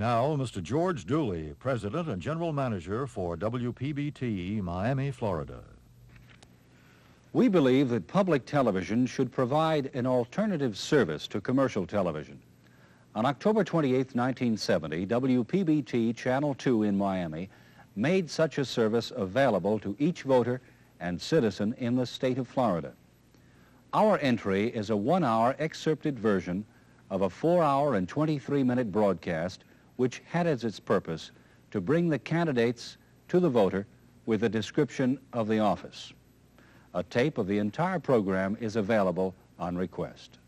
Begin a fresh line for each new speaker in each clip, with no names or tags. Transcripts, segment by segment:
Now, Mr. George Dooley, President and General Manager for WPBT, Miami, Florida.
We believe that public television should provide an alternative service to commercial television. On October 28, 1970, WPBT Channel 2 in Miami made such a service available to each voter and citizen in the state of Florida. Our entry is a 1-hour excerpted version of a 4-hour and 23-minute broadcast which had as its purpose to bring the candidates to the voter with a description of the office. A tape of the entire program is available on request.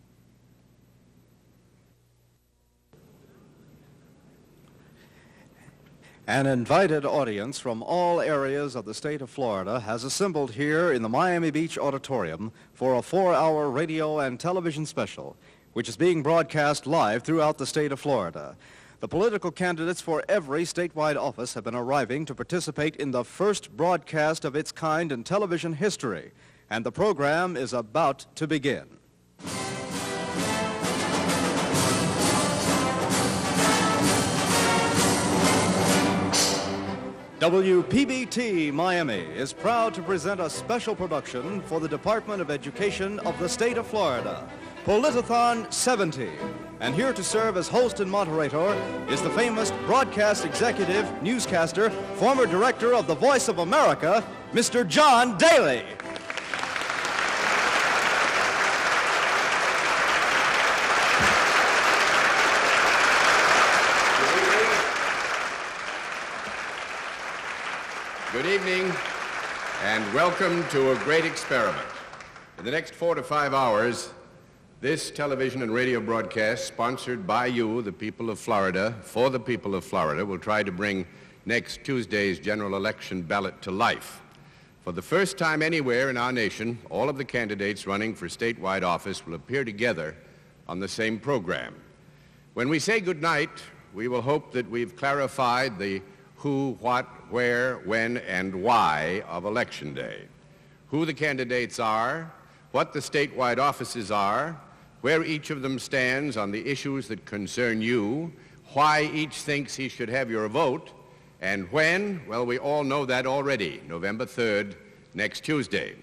An invited audience from all areas of the state of Florida has assembled here in the Miami Beach Auditorium for a 4-hour radio and television special, which is being broadcast live throughout the state of Florida. The political candidates for every statewide office have been arriving to participate in the first broadcast of its kind in television history, and the program is about to begin. WPBT Miami is proud to present a special production for the Department of Education of the state of Florida, Politithon 70. And here to serve as host and moderator is the famous broadcast executive, newscaster, former director of the Voice of America, Mr. John Daly.
Good evening, and welcome to a great experiment. In the next 4 to 5 hours, this television and radio broadcast, sponsored by you, the people of Florida, for the people of Florida, will try to bring next Tuesday's general election ballot to life. For the first time anywhere in our nation, all of the candidates running for statewide office will appear together on the same program. When we say good night, we will hope that we've clarified the who, what, where, when, and why of Election Day. Who the candidates are, what the statewide offices are, where each of them stands on the issues that concern you, why each thinks he should have your vote, and when, well, we all know that already, November 3rd, next Tuesday.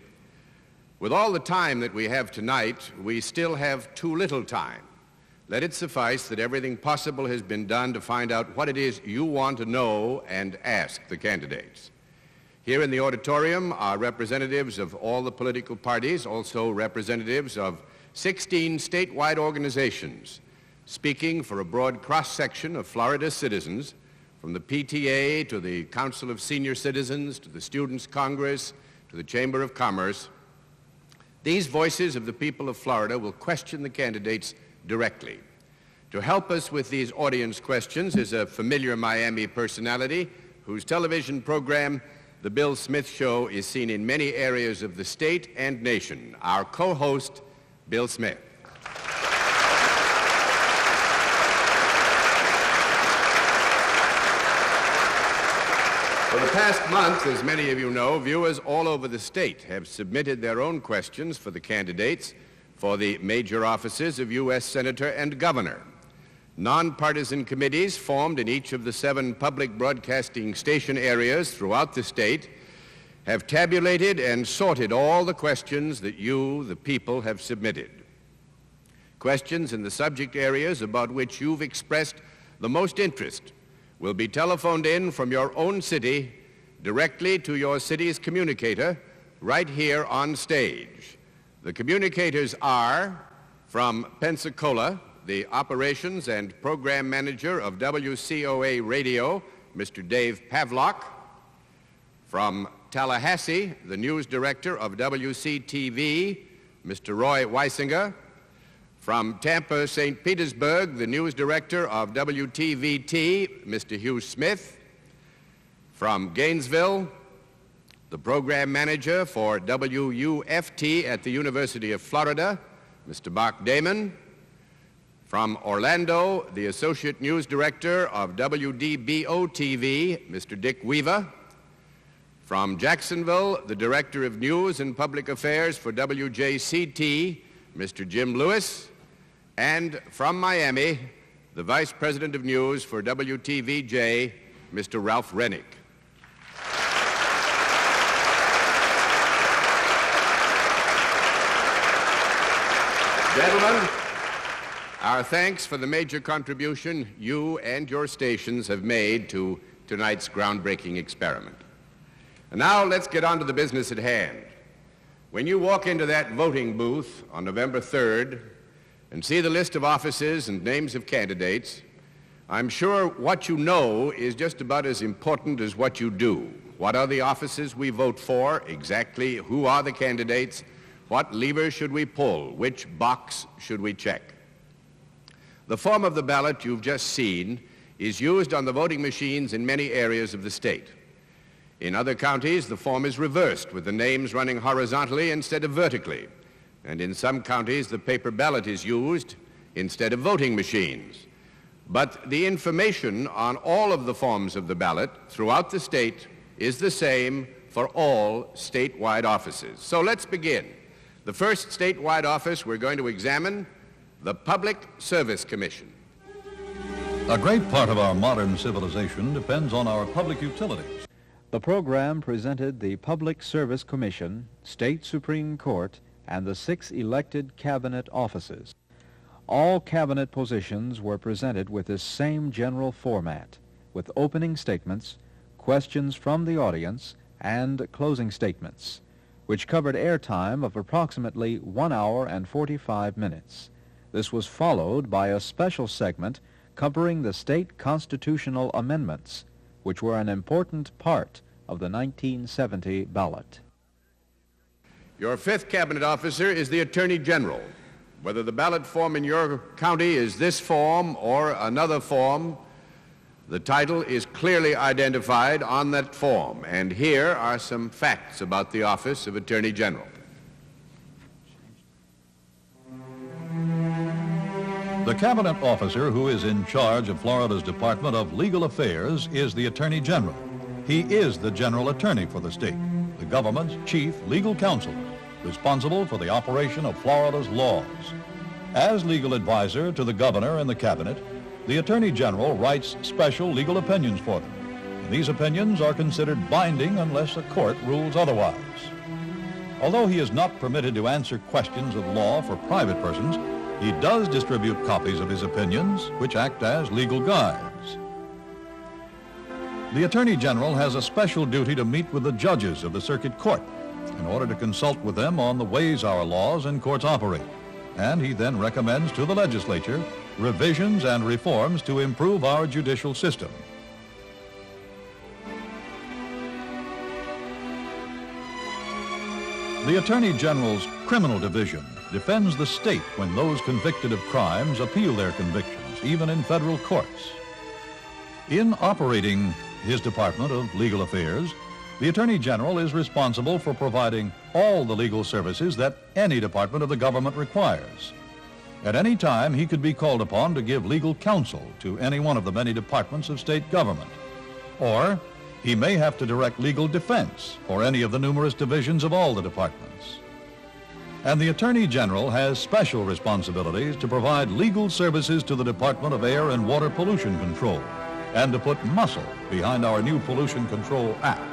With all the time that we have tonight, we still have too little time. Let it suffice that everything possible has been done to find out what it is you want to know and ask the candidates. Here in the auditorium are representatives of all the political parties, also representatives of 16 statewide organizations, speaking for a broad cross-section of Florida citizens, from the PTA to the Council of Senior Citizens to the Students' Congress to the Chamber of Commerce. These voices of the people of Florida will question the candidates directly. To help us with these audience questions is a familiar Miami personality whose television program, The Bill Smith Show, is seen in many areas of the state and nation. Our co-host, Bill Smith. For the past month, as many of you know, viewers all over the state have submitted their own questions for the candidates for the major offices of U.S. Senator and Governor. Nonpartisan committees formed in each of the 7 public broadcasting station areas throughout the state have tabulated and sorted all the questions that you, the people, have submitted. Questions in the subject areas about which you've expressed the most interest will be telephoned in from your own city directly to your city's communicator right here on stage. The communicators are from Pensacola, the Operations and Program Manager of WCOA Radio, Mr. Dave Pavlock. From Talahasee, the News Director of WCTV, Mr. Roy Weissinger. From Tampa, St. Petersburg, the News Director of WTVT, Mr. Hugh Smith. From Gainsville, the Program Manager for WUFT at the University of Florida, Mr. Damon. From Orlando, the Associate News Director of WDBT, Mr. Dick Weaver. From Jacksonville, the Director of News and Public Affairs for WJCT, Mr. Jim Lewis. And from Miami, the Vice President of News for WTVJ, Mr. Ralph Renic. Gentlemen, our thanks for the major contribution you and your stations have made to tonight's groundbreaking experiment. And now let's get on to the business at hand. When you walk into that voting booth on November 3rd and see the list of offices and names of candidates, I'm sure what you know is just about as important as what you do. What are the offices we vote for? Exactly who are the candidates? What levers should we pull? Which box should we check? The form of the ballot you've just seen is used on the voting machines in many areas of the state. In other counties, the form is reversed, with the names running horizontally instead of vertically. And in some counties, the paper ballot is used instead of voting machines. But the information on all of the forms of the ballot throughout the state is the same for all statewide offices. So let's begin. The first statewide office we're going to examine, the Public Service Commission.
A great part of our modern civilization depends on our public utilities.
The program presented the Public Service Commission, State Supreme Court, and the 6 elected cabinet offices. All cabinet positions were presented with this same general format, with opening statements, questions from the audience, and closing statements, which covered airtime of approximately 1 hour and 45 minutes. This was followed by a special segment covering the state constitutional amendments, which were an important part of the 1970 ballot.
Your 5th cabinet officer is the Attorney General. Whether the ballot form in your county is this form or another form, the title is clearly identified on that form. And here are some facts about the office of Attorney General.
The cabinet officer who is in charge of Florida's Department of Legal Affairs is the Attorney General. He is the general attorney for the state, the government's chief legal counsel, responsible for the operation of Florida's laws. As legal advisor to the governor and the cabinet, the Attorney General writes special legal opinions for them. And these opinions are considered binding unless a court rules otherwise. Although he is not permitted to answer questions of law for private persons, he does distribute copies of his opinions, which act as legal guides. The Attorney General has a special duty to meet with the judges of the circuit court in order to consult with them on the ways our laws and courts operate. And he then recommends to the legislature revisions and reforms to improve our judicial system. The Attorney General's Criminal Division defends the state when those convicted of crimes appeal their convictions, even in federal courts. In operating his Department of Legal Affairs, the Attorney General is responsible for providing all the legal services that any department of the government requires. At any time, he could be called upon to give legal counsel to any one of the many departments of state government. Or he may have to direct legal defense for any of the numerous divisions of all the departments. And the Attorney General has special responsibilities to provide legal services to the Department of Air and Water Pollution Control and to put muscle behind our new Pollution Control Act.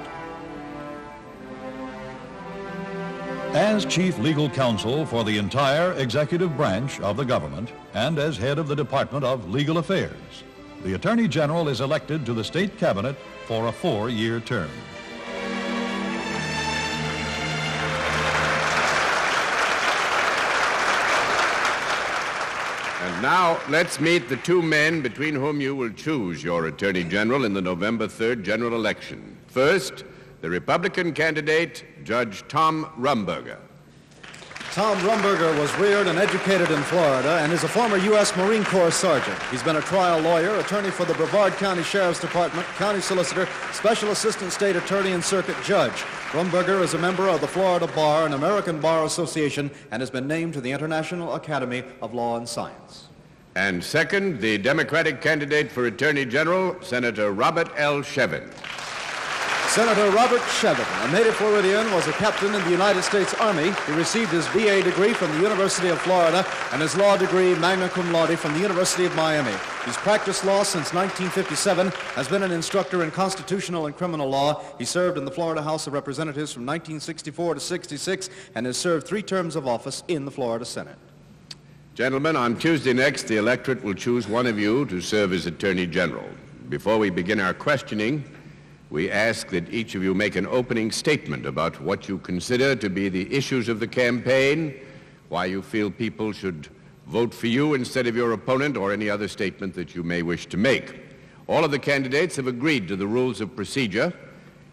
As Chief Legal Counsel for the entire executive branch of the government and as head of the Department of Legal Affairs, the Attorney General is elected to the state cabinet for a 4-year term.
And now let's meet the 2 men between whom you will choose your Attorney General in the November 3rd general election. First, the Republican candidate, Judge Tom Rumberger.
Tom Rumberger was reared and educated in Florida and is a former U.S. Marine Corps sergeant. He's been a trial lawyer, attorney for the Brevard County Sheriff's Department, county solicitor, special assistant state attorney, and circuit judge. Rumberger is a member of the Florida Bar and American Bar Association and has been named to the International Academy of Law and Science.
And second, the Democratic candidate for Attorney General, Senator Robert L. Shevin.
Senator Robert Shevin, a native Floridian, was a captain in the United States Army. He received his BA degree from the University of Florida and his law degree magna cum laude from the University of Miami. He's practiced law since 1957, has been an instructor in constitutional and criminal law. He served in the Florida House of Representatives from 1964 to 66 and has served 3 terms of office in the Florida Senate.
Gentlemen, on Tuesday next, the electorate will choose one of you to serve as Attorney General. Before we begin our questioning, we ask that each of you make an opening statement about what you consider to be the issues of the campaign, why you feel people should vote for you instead of your opponent, or any other statement that you may wish to make. All of the candidates have agreed to the rules of procedure.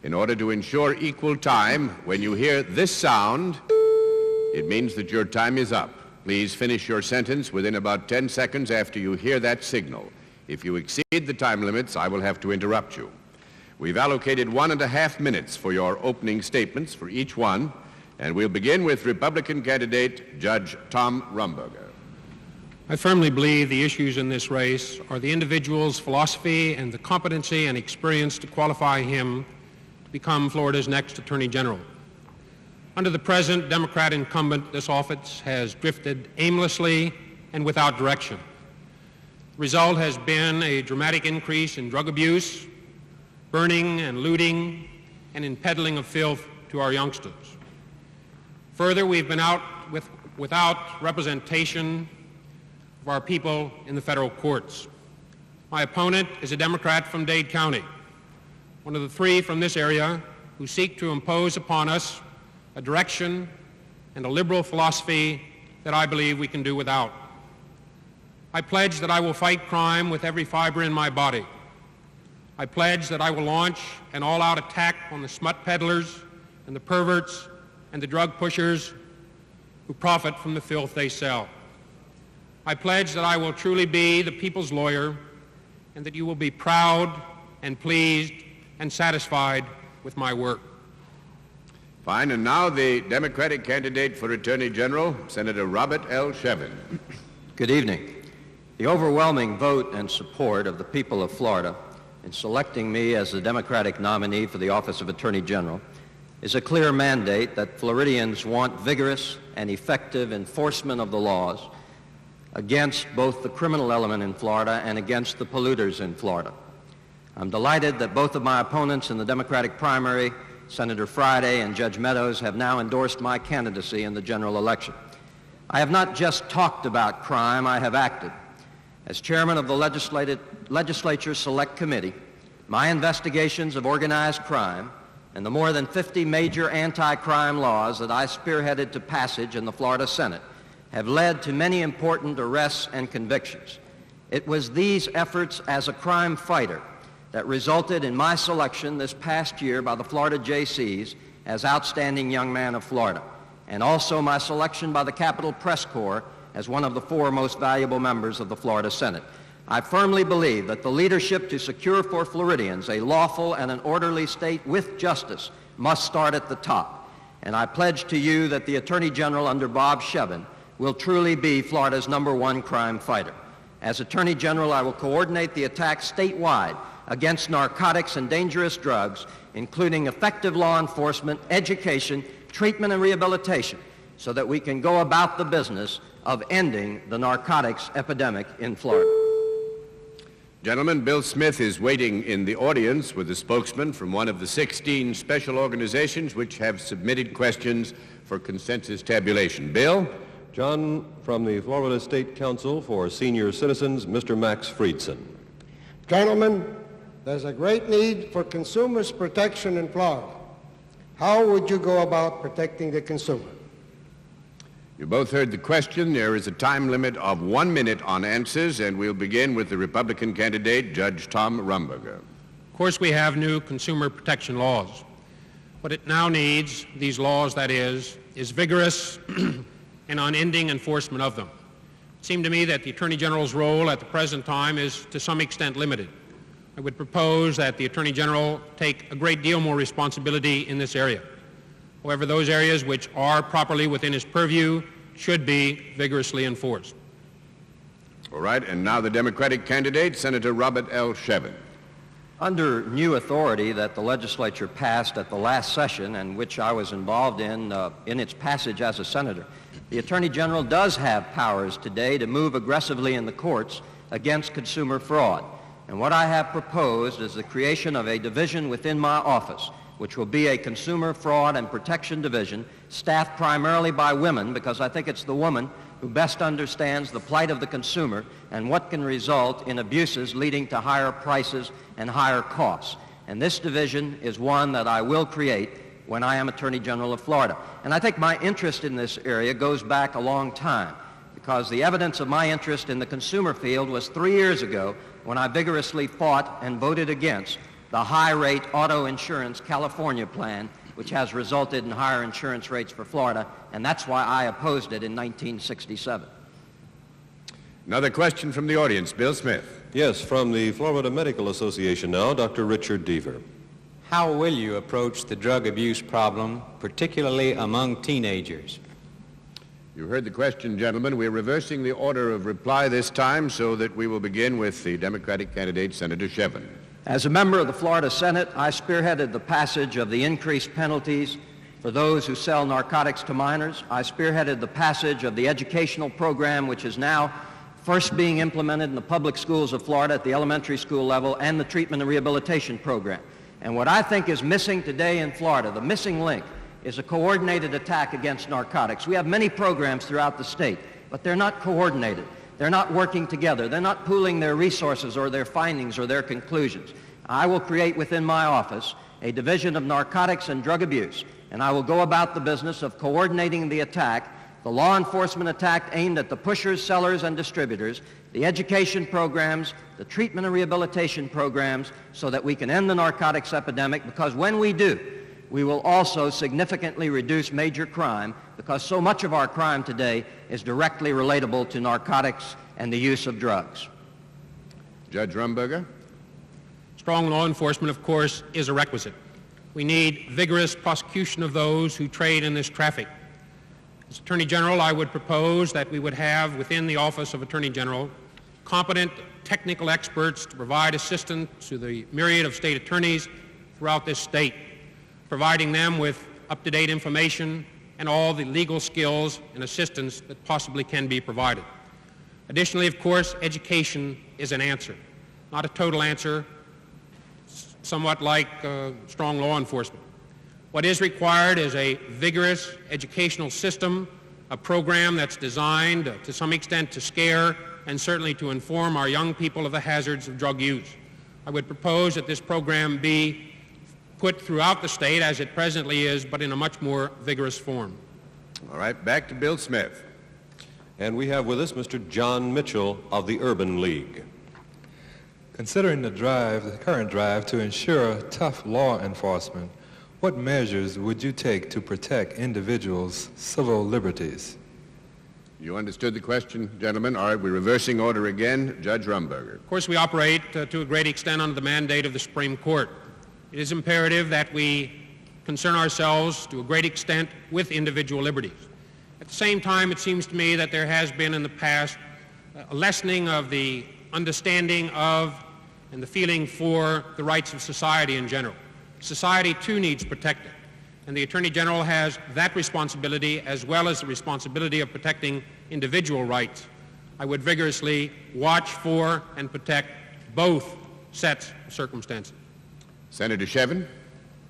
In order to ensure equal time, when you hear this sound, it means that your time is up. Please finish your sentence within about 10 seconds after you hear that signal. If you exceed the time limits, I will have to interrupt you. We've allocated 1.5 minutes for your opening statements for each one, and we'll begin with Republican candidate Judge Tom Rumberger.
I firmly believe the issues in this race are the individual's philosophy and the competency and experience to qualify him to become Florida's next Attorney General. Under the present Democrat incumbent, this office has drifted aimlessly and without direction. The result has been a dramatic increase in drug abuse, burning and looting, and in peddling of filth to our youngsters. Further, we've been without representation of our people in the federal courts. My opponent is a Democrat from Dade County, one of the 3 from this area who seek to impose upon us a direction and a liberal philosophy that I believe we can do without. I pledge that I will fight crime with every fiber in my body. I pledge that I will launch an all-out attack on the smut peddlers and the perverts and the drug pushers who profit from the filth they sell. I pledge that I will truly be the people's lawyer and that you will be proud and pleased and satisfied with my work.
Fine, and now the Democratic candidate for Attorney General, Senator Robert L. Shevin.
Good evening. The overwhelming vote and support of the people of Florida in selecting me as the Democratic nominee for the office of Attorney General is a clear mandate that Floridians want vigorous and effective enforcement of the laws against both the criminal element in Florida and against the polluters in Florida. I'm delighted that both of my opponents in the Democratic primary, Senator Friday and Judge Meadows, have now endorsed my candidacy in the general election. I have not just talked about crime, I have acted. As chairman of the Legislature's Select Committee, my investigations of organized crime and the more than 50 major anti-crime laws that I spearheaded to passage in the Florida Senate have led to many important arrests and convictions. It was these efforts as a crime fighter that resulted in my selection this past year by the Florida JCs as Outstanding Young Man of Florida, and also my selection by the Capitol Press Corps as one of the 4 most valuable members of the Florida Senate. I firmly believe that the leadership to secure for Floridians a lawful and an orderly state with justice must start at the top. And I pledge to you that the Attorney General under Bob Shevin will truly be Florida's #1 crime fighter. As Attorney General, I will coordinate the attack statewide against narcotics and dangerous drugs, including effective law enforcement, education, treatment, and rehabilitation, so that we can go about the business of ending the narcotics epidemic in Florida.
Gentlemen, Bill Smith is waiting in the audience with a spokesman from one of the 16 special organizations which have submitted questions for consensus tabulation. Bill?
John, from the Florida State Council for Senior Citizens, Mr. Max Friedson.
Gentlemen, there's a great need for consumers' protection in Florida. How would you go about protecting the consumer?
You both heard the question. There is a time limit of 1 minute on answers, and we'll begin with the Republican candidate, Judge Tom Rumberger.
Of course, we have new consumer protection laws. What it now needs, these laws that is vigorous and unending enforcement of them. It seemed to me that the Attorney General's role at the present time is to some extent limited. I would propose that the Attorney General take a great deal more responsibility in this area. However, those areas which are properly within his purview should be vigorously enforced.
All right, and now the Democratic candidate, Senator Robert L. Shevin.
Under new authority that the legislature passed at the last session, and which I was involved in its passage as a senator, the Attorney General does have powers today to move aggressively in the courts against consumer fraud. And what I have proposed is the creation of a division within my office, which will be a Consumer Fraud and Protection Division, staffed primarily by women, because I think it's the woman who best understands the plight of the consumer and what can result in abuses leading to higher prices and higher costs. And this division is one that I will create when I am Attorney General of Florida. And I think my interest in this area goes back a long time, because the evidence of my interest in the consumer field was 3 years ago when I vigorously fought and voted against the high-rate auto insurance California plan, which has resulted in higher insurance rates for Florida, and that's why I opposed it in 1967.
Another question from the audience. Bill Smith.
Yes, from the Florida Medical Association now, Dr. Richard Deaver.
How will you approach the drug abuse problem, particularly among teenagers?
You heard the question, gentlemen. We're reversing the order of reply this time so that we will begin with the Democratic candidate, Senator Shevin.
As a member of the Florida Senate, I spearheaded the passage of the increased penalties for those who sell narcotics to minors. I spearheaded the passage of the educational program, which is now first being implemented in the public schools of Florida at the elementary school level, and the treatment and rehabilitation program. And what I think is missing today in Florida, the missing link, is a coordinated attack against narcotics. We have many programs throughout the state, but they're not coordinated. They're not working together. They're not pooling their resources or their findings or their conclusions. I will create within my office a division of narcotics and drug abuse, and I will go about the business of coordinating the attack, the law enforcement attack aimed at the pushers, sellers, and distributors, the education programs, the treatment and rehabilitation programs, so that we can end the narcotics epidemic, because when we do, we will also significantly reduce major crime, because so much of our crime today is directly relatable to narcotics and the use of drugs.
Judge Rumberger.
Strong law enforcement, of course, is a requisite. We need vigorous prosecution of those who trade in this traffic. As Attorney General, I would propose that we would have within the Office of Attorney General competent technical experts to provide assistance to the myriad of state attorneys throughout this state, providing them with up-to-date information and all the legal skills and assistance that possibly can be provided. Additionally, of course, education is an answer, not a total answer, somewhat like strong law enforcement. What is required is a vigorous educational system, a program that's designed to some extent to scare and certainly to inform our young people of the hazards of drug use. I would propose that this program be put throughout the state as it presently is, but in a much more vigorous form.
All right, back to Bill Smith.
And we have with us Mr. John Mitchell of the Urban League.
Considering the current drive to ensure tough law enforcement, what measures would you take to protect individuals' civil liberties?
You understood the question, gentlemen. All right, we're reversing order again. Judge Rumberger.
Of course, we operate to a great extent under the mandate of the Supreme Court. It is imperative that we concern ourselves to a great extent with individual liberties. At the same time, it seems to me that there has been in the past a lessening of the understanding of and the feeling for the rights of society in general. Society, too, needs protecting, and the Attorney General has that responsibility as well as the responsibility of protecting individual rights. I would vigorously watch for and protect both sets of circumstances.
Senator Shevin.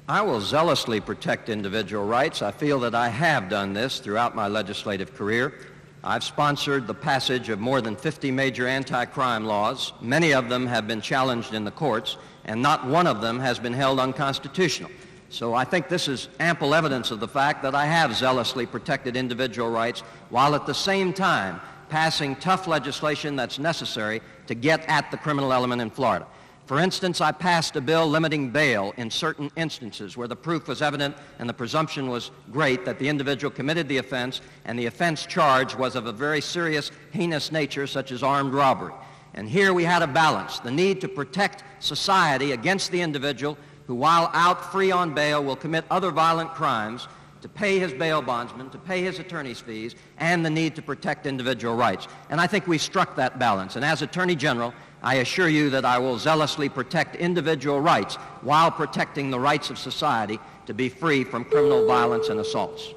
I will zealously protect individual rights. I feel that I have done this throughout my legislative career. I've sponsored the passage of more than 50 major anti-crime laws. Many of them have been challenged in the courts, and not one of them has been held unconstitutional. So I think this is ample evidence of the fact that I have zealously protected individual rights, while at the same time passing tough legislation that's necessary to get at the criminal element in Florida. For instance, I passed a bill limiting bail in certain instances where the proof was evident and the presumption was great that the individual committed the offense, and the offense charge was of a very serious, heinous nature, such as armed robbery. And here we had a balance, the need to protect society against the individual who, while out free on bail, will commit other violent crimes, to pay his bail bondsman, to pay his attorney's fees, and the need to protect individual rights. And I think we struck that balance. And as Attorney General, I assure you that I will zealously protect individual rights while protecting the rights of society to be free from criminal violence and assaults.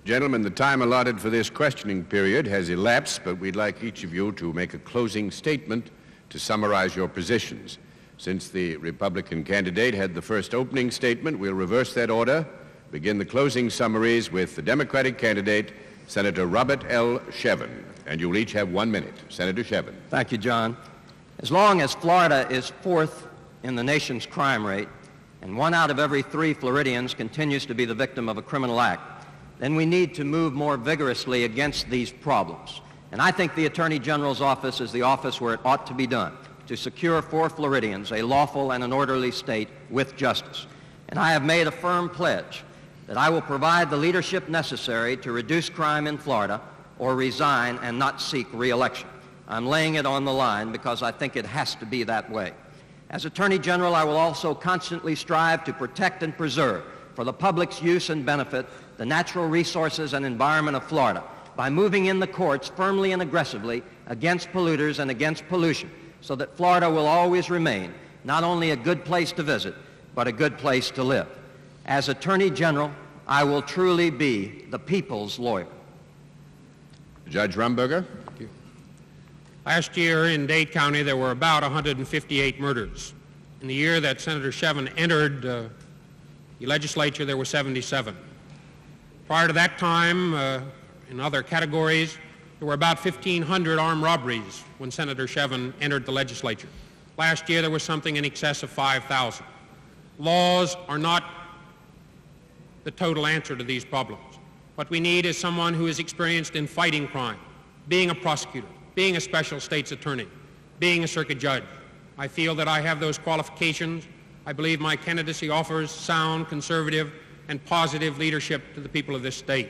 Gentlemen, the time allotted for this questioning period has elapsed, but we'd like each of you to make a closing statement to summarize your positions. Since the Republican candidate had the first opening statement, we'll reverse that order, begin the closing summaries with the Democratic candidate, Senator Robert L. Shevin. And you'll each have 1 minute. Senator Shevin.
Thank you, John. As long as Florida is fourth in the nation's crime rate, and 1 out of every 3 Floridians continues to be the victim of a criminal act, then we need to move more vigorously against these problems. And I think the Attorney General's office is the office where it ought to be done, to secure for Floridians a lawful and an orderly state with justice. And I have made a firm pledge that I will provide the leadership necessary to reduce crime in Florida or resign and not seek re-election. I'm laying it on the line because I think it has to be that way. As Attorney General, I will also constantly strive to protect and preserve for the public's use and benefit the natural resources and environment of Florida by moving in the courts firmly and aggressively against polluters and against pollution, so that Florida will always remain not only a good place to visit, but a good place to live. As Attorney General, I will truly be the people's lawyer.
Judge Rumberger.
Thank you. Last year in Dade County, there were about 158 murders. In the year that Senator Shevin entered the legislature, there were 77. Prior to that time, in other categories, there were about 1,500 armed robberies when Senator Shevin entered the legislature. Last year, there was something in excess of 5,000. Laws are not the total answer to these problems. What we need is someone who is experienced in fighting crime, being a prosecutor, being a special state's attorney, being a circuit judge. I feel that I have those qualifications. I believe my candidacy offers sound, conservative, and positive leadership to the people of this state.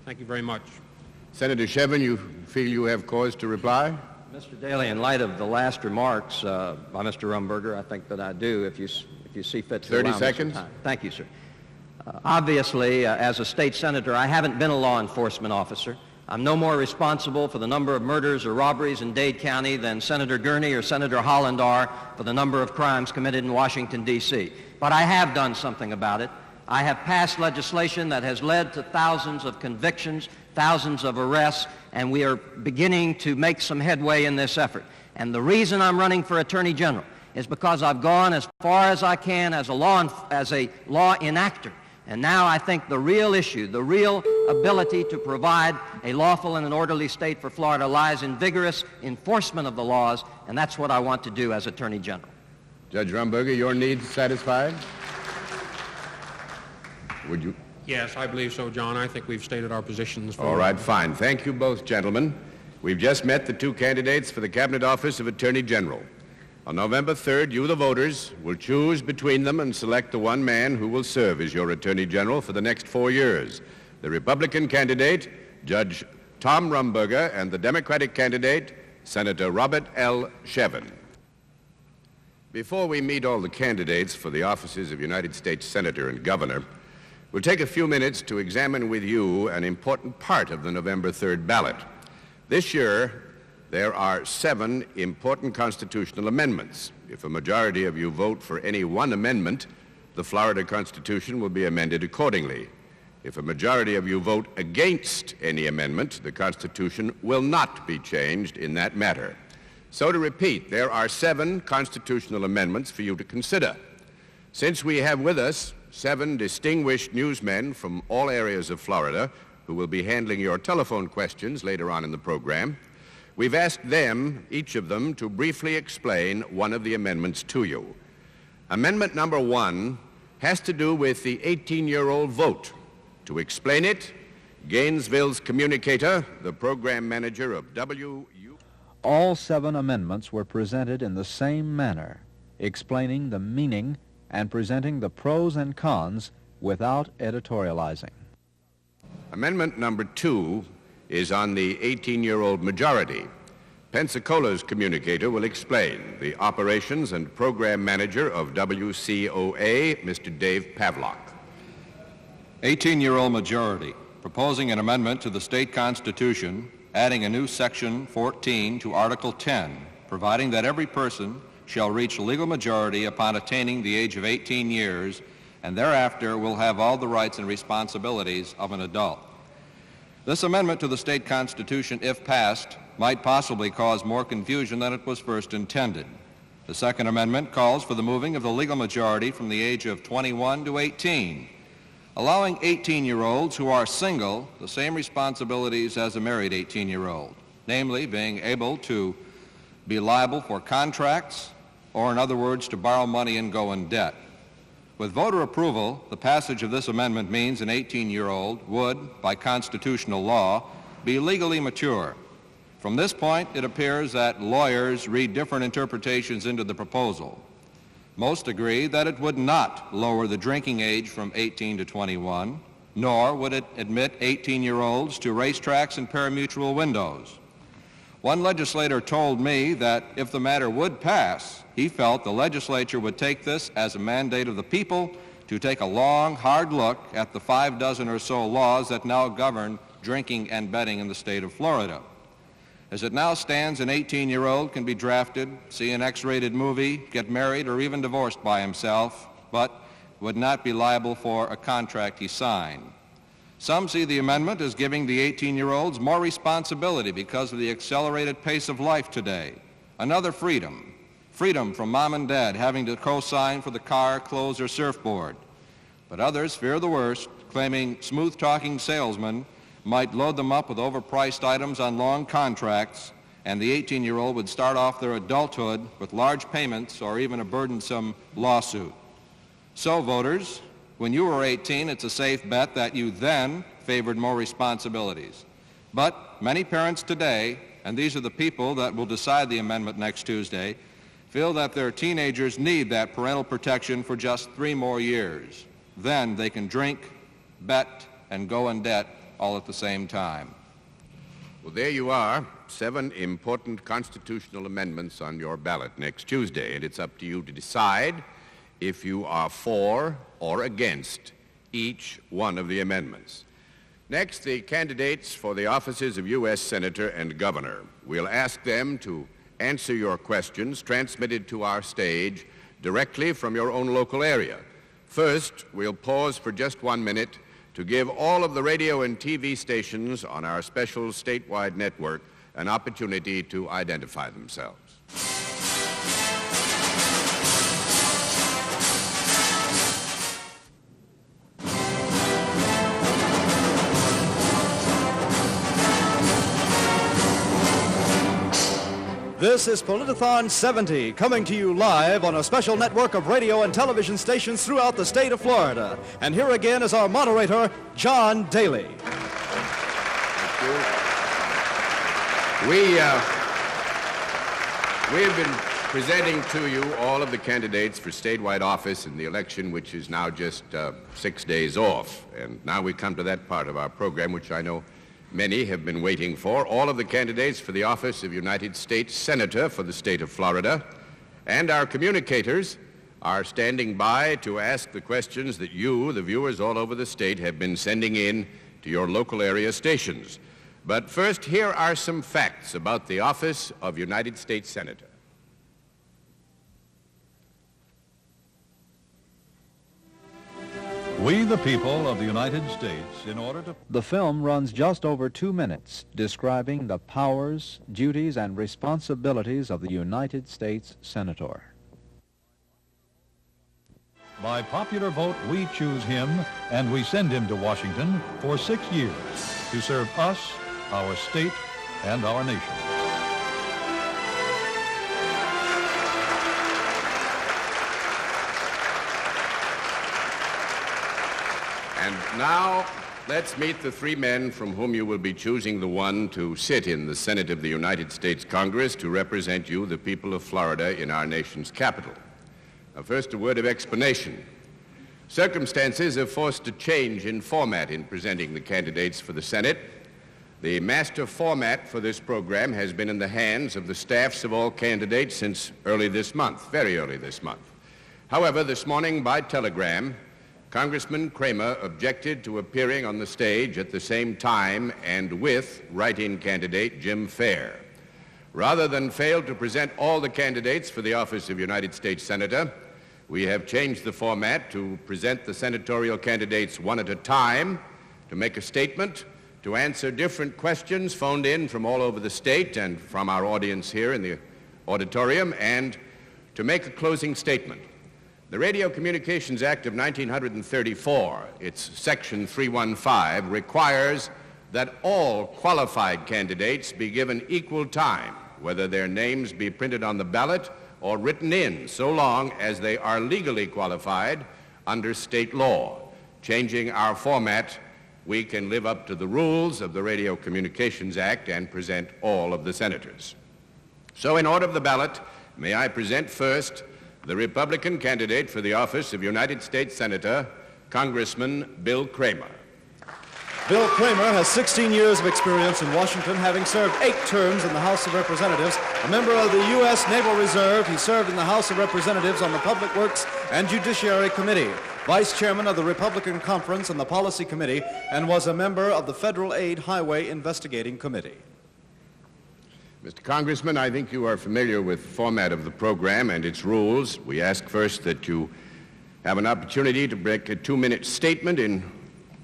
Thank you very much.
Senator Shevin, you feel you have cause to reply?
Mr. Daly, in light of the last remarks by Mr. Rumberger, I think that I do, if you see fit to
30
allow me some
seconds.
time. Thank you, sir. Obviously, as a state senator, I haven't been a law enforcement officer. I'm no more responsible for the number of murders or robberies in Dade County than Senator Gurney or Senator Holland are for the number of crimes committed in Washington, D.C. But I have done something about it. I have passed legislation that has led to thousands of convictions, thousands of arrests, and we are beginning to make some headway in this effort. And the reason I'm running for Attorney General is because I've gone as far as I can as a law enactor. And now I think the real issue, the real ability to provide a lawful and an orderly state for Florida lies in vigorous enforcement of the laws, and that's what I want to do as Attorney General.
Judge Rumberger, your needs satisfied? Would you?
Yes, I believe so, John. I think we've stated our positions.
All right, fine. Thank you both, gentlemen. We've just met the 2 candidates for the Cabinet Office of Attorney General. On November 3rd, you, the voters, will choose between them and select the one man who will serve as your Attorney General for the next 4 years. The Republican candidate, Judge Tom Rumberger, and the Democratic candidate, Senator Robert L. Shevin. Before we meet all the candidates for the offices of United States Senator and Governor, we'll take a few minutes to examine with you an important part of the November 3rd ballot. This year, there are 7 important constitutional amendments. If a majority of you vote for any one amendment, the Florida Constitution will be amended accordingly. If a majority of you vote against any amendment, the Constitution will not be changed in that matter. So to repeat, there are 7 constitutional amendments for you to consider. Since we have with us 7 distinguished newsmen from all areas of Florida who will be handling your telephone questions later on in the program, we've asked them, each of them, to briefly explain one of the amendments to you. Amendment number 1 has to do with the 18-year-old vote. To explain it, Gainesville's communicator, the program manager of
All 7 amendments were presented in the same manner, explaining the meaning and presenting the pros and cons without editorializing.
Amendment number 2 is on the 18-year-old majority. Pensacola's communicator will explain. The operations and program manager of WCOA, Mr. Dave Pavlock.
18-year-old majority, proposing an amendment to the state constitution, adding a new section 14 to Article 10, providing that every person shall reach a legal majority upon attaining the age of 18 years and thereafter will have all the rights and responsibilities of an adult. This amendment to the state constitution, if passed, might possibly cause more confusion than it was first intended. The Second Amendment calls for the moving of the legal majority from the age of 21 to 18, allowing 18-year-olds who are single the same responsibilities as a married 18-year-old, namely being able to be liable for contracts, or in other words, to borrow money and go in debt. With voter approval, the passage of this amendment means an 18-year-old would, by constitutional law, be legally mature. From this point, it appears that lawyers read different interpretations into the proposal. Most agree that it would not lower the drinking age from 18 to 21, nor would it admit 18-year-olds to racetracks and pari-mutuel windows. One legislator told me that if the matter would pass, he felt the legislature would take this as a mandate of the people to take a long, hard look at the 6 or so laws that now govern drinking and betting in the state of Florida. As it now stands, an 18-year-old can be drafted, see an X-rated movie, get married, or even divorced by himself, but would not be liable for a contract he signed. Some see the amendment as giving the 18-year-olds more responsibility because of the accelerated pace of life today. Another freedom from mom and dad having to co-sign for the car, clothes, or surfboard. But others fear the worst, claiming smooth-talking salesmen might load them up with overpriced items on long contracts, and the 18-year-old would start off their adulthood with large payments or even a burdensome lawsuit. So, voters, when you were 18, it's a safe bet that you then favored more responsibilities. But many parents today, and these are the people that will decide the amendment next Tuesday, feel that their teenagers need that parental protection for just 3 more years. Then they can drink, bet, and go in debt all at the same time.
Well, there you are, 7 important constitutional amendments on your ballot next Tuesday, and it's up to you to decide if you are for or against each one of the amendments. Next, the candidates for the offices of U.S. Senator and Governor. We'll ask them to answer your questions transmitted to our stage directly from your own local area. First, we'll pause for just 1 minute to give all of the radio and TV stations on our special statewide network an opportunity to identify themselves.
This is Politithon 70, coming to you live on a special network of radio and television stations throughout the state of Florida. And here again is our moderator, John Daly.
Thank you. We have been presenting to you all of the candidates for statewide office in the election, which is now just 6 days off. And now we come to that part of our program, which I know many have been waiting for. All of the candidates for the office of United States Senator for the state of Florida, and our communicators are standing by to ask the questions that you, the viewers all over the state, have been sending in to your local area stations. But first, here are some facts about the office of United States Senator.
We, the people of the United States, in order to...
The film runs just over 2 minutes, describing the powers, duties, and responsibilities of the United States Senator.
By popular vote, we choose him, and we send him to Washington for 6 years to serve us, our state, and our nation.
And now, let's meet the 3 men from whom you will be choosing the one to sit in the Senate of the United States Congress to represent you, the people of Florida, in our nation's capital. Now, first, a word of explanation. Circumstances have forced a change in format in presenting the candidates for the Senate. The master format for this program has been in the hands of the staffs of all candidates since early this month, very early this month. However, this morning by telegram, Congressman Kramer objected to appearing on the stage at the same time and with write-in candidate Jim Fair. Rather than fail to present all the candidates for the office of United States Senator, we have changed the format to present the senatorial candidates one at a time, to make a statement, to answer different questions phoned in from all over the state and from our audience here in the auditorium, and to make a closing statement. The Radio Communications Act of 1934, its Section 315, requires that all qualified candidates be given equal time, whether their names be printed on the ballot or written in, so long as they are legally qualified under state law. Changing our format, we can live up to the rules of the Radio Communications Act and present all of the senators. So in order of the ballot, may I present first the Republican candidate for the office of United States Senator, Congressman Bill Kramer.
Bill Kramer has 16 years of experience in Washington, having served 8 terms in the House of Representatives. A member of the U.S. Naval Reserve, he served in the House of Representatives on the Public Works and Judiciary Committee, Vice Chairman of the Republican Conference and the Policy Committee, and was a member of the Federal Aid Highway Investigating Committee.
Mr. Congressman, I think you are familiar with the format of the program and its rules. We ask first that you have an opportunity to make a 2-minute statement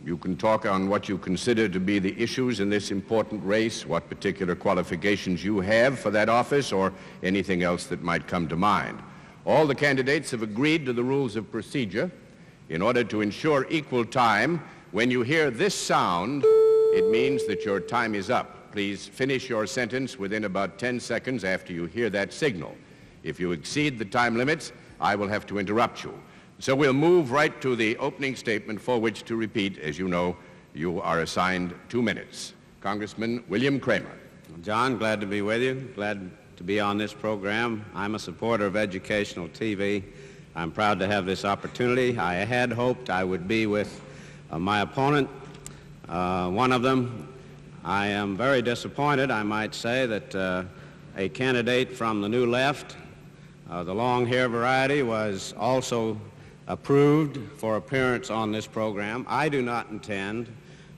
you can talk on what you consider to be the issues in this important race, what particular qualifications you have for that office, or anything else that might come to mind. All the candidates have agreed to the rules of procedure. In order to ensure equal time, when you hear this sound, it means that your time is up. Please finish your sentence within about 10 seconds after you hear that signal. If you exceed the time limits, I will have to interrupt you. So we'll move right to the opening statement, for which, to repeat, as you know, you are assigned 2 minutes. Congressman William Kramer.
John, glad to be with you. Glad to be on this program. I'm a supporter of educational TV. I'm proud to have this opportunity. I had hoped I would be with my opponent, one of them. I am very disappointed, I might say, that a candidate from the New Left, the long hair variety, was also approved for appearance on this program. I do not intend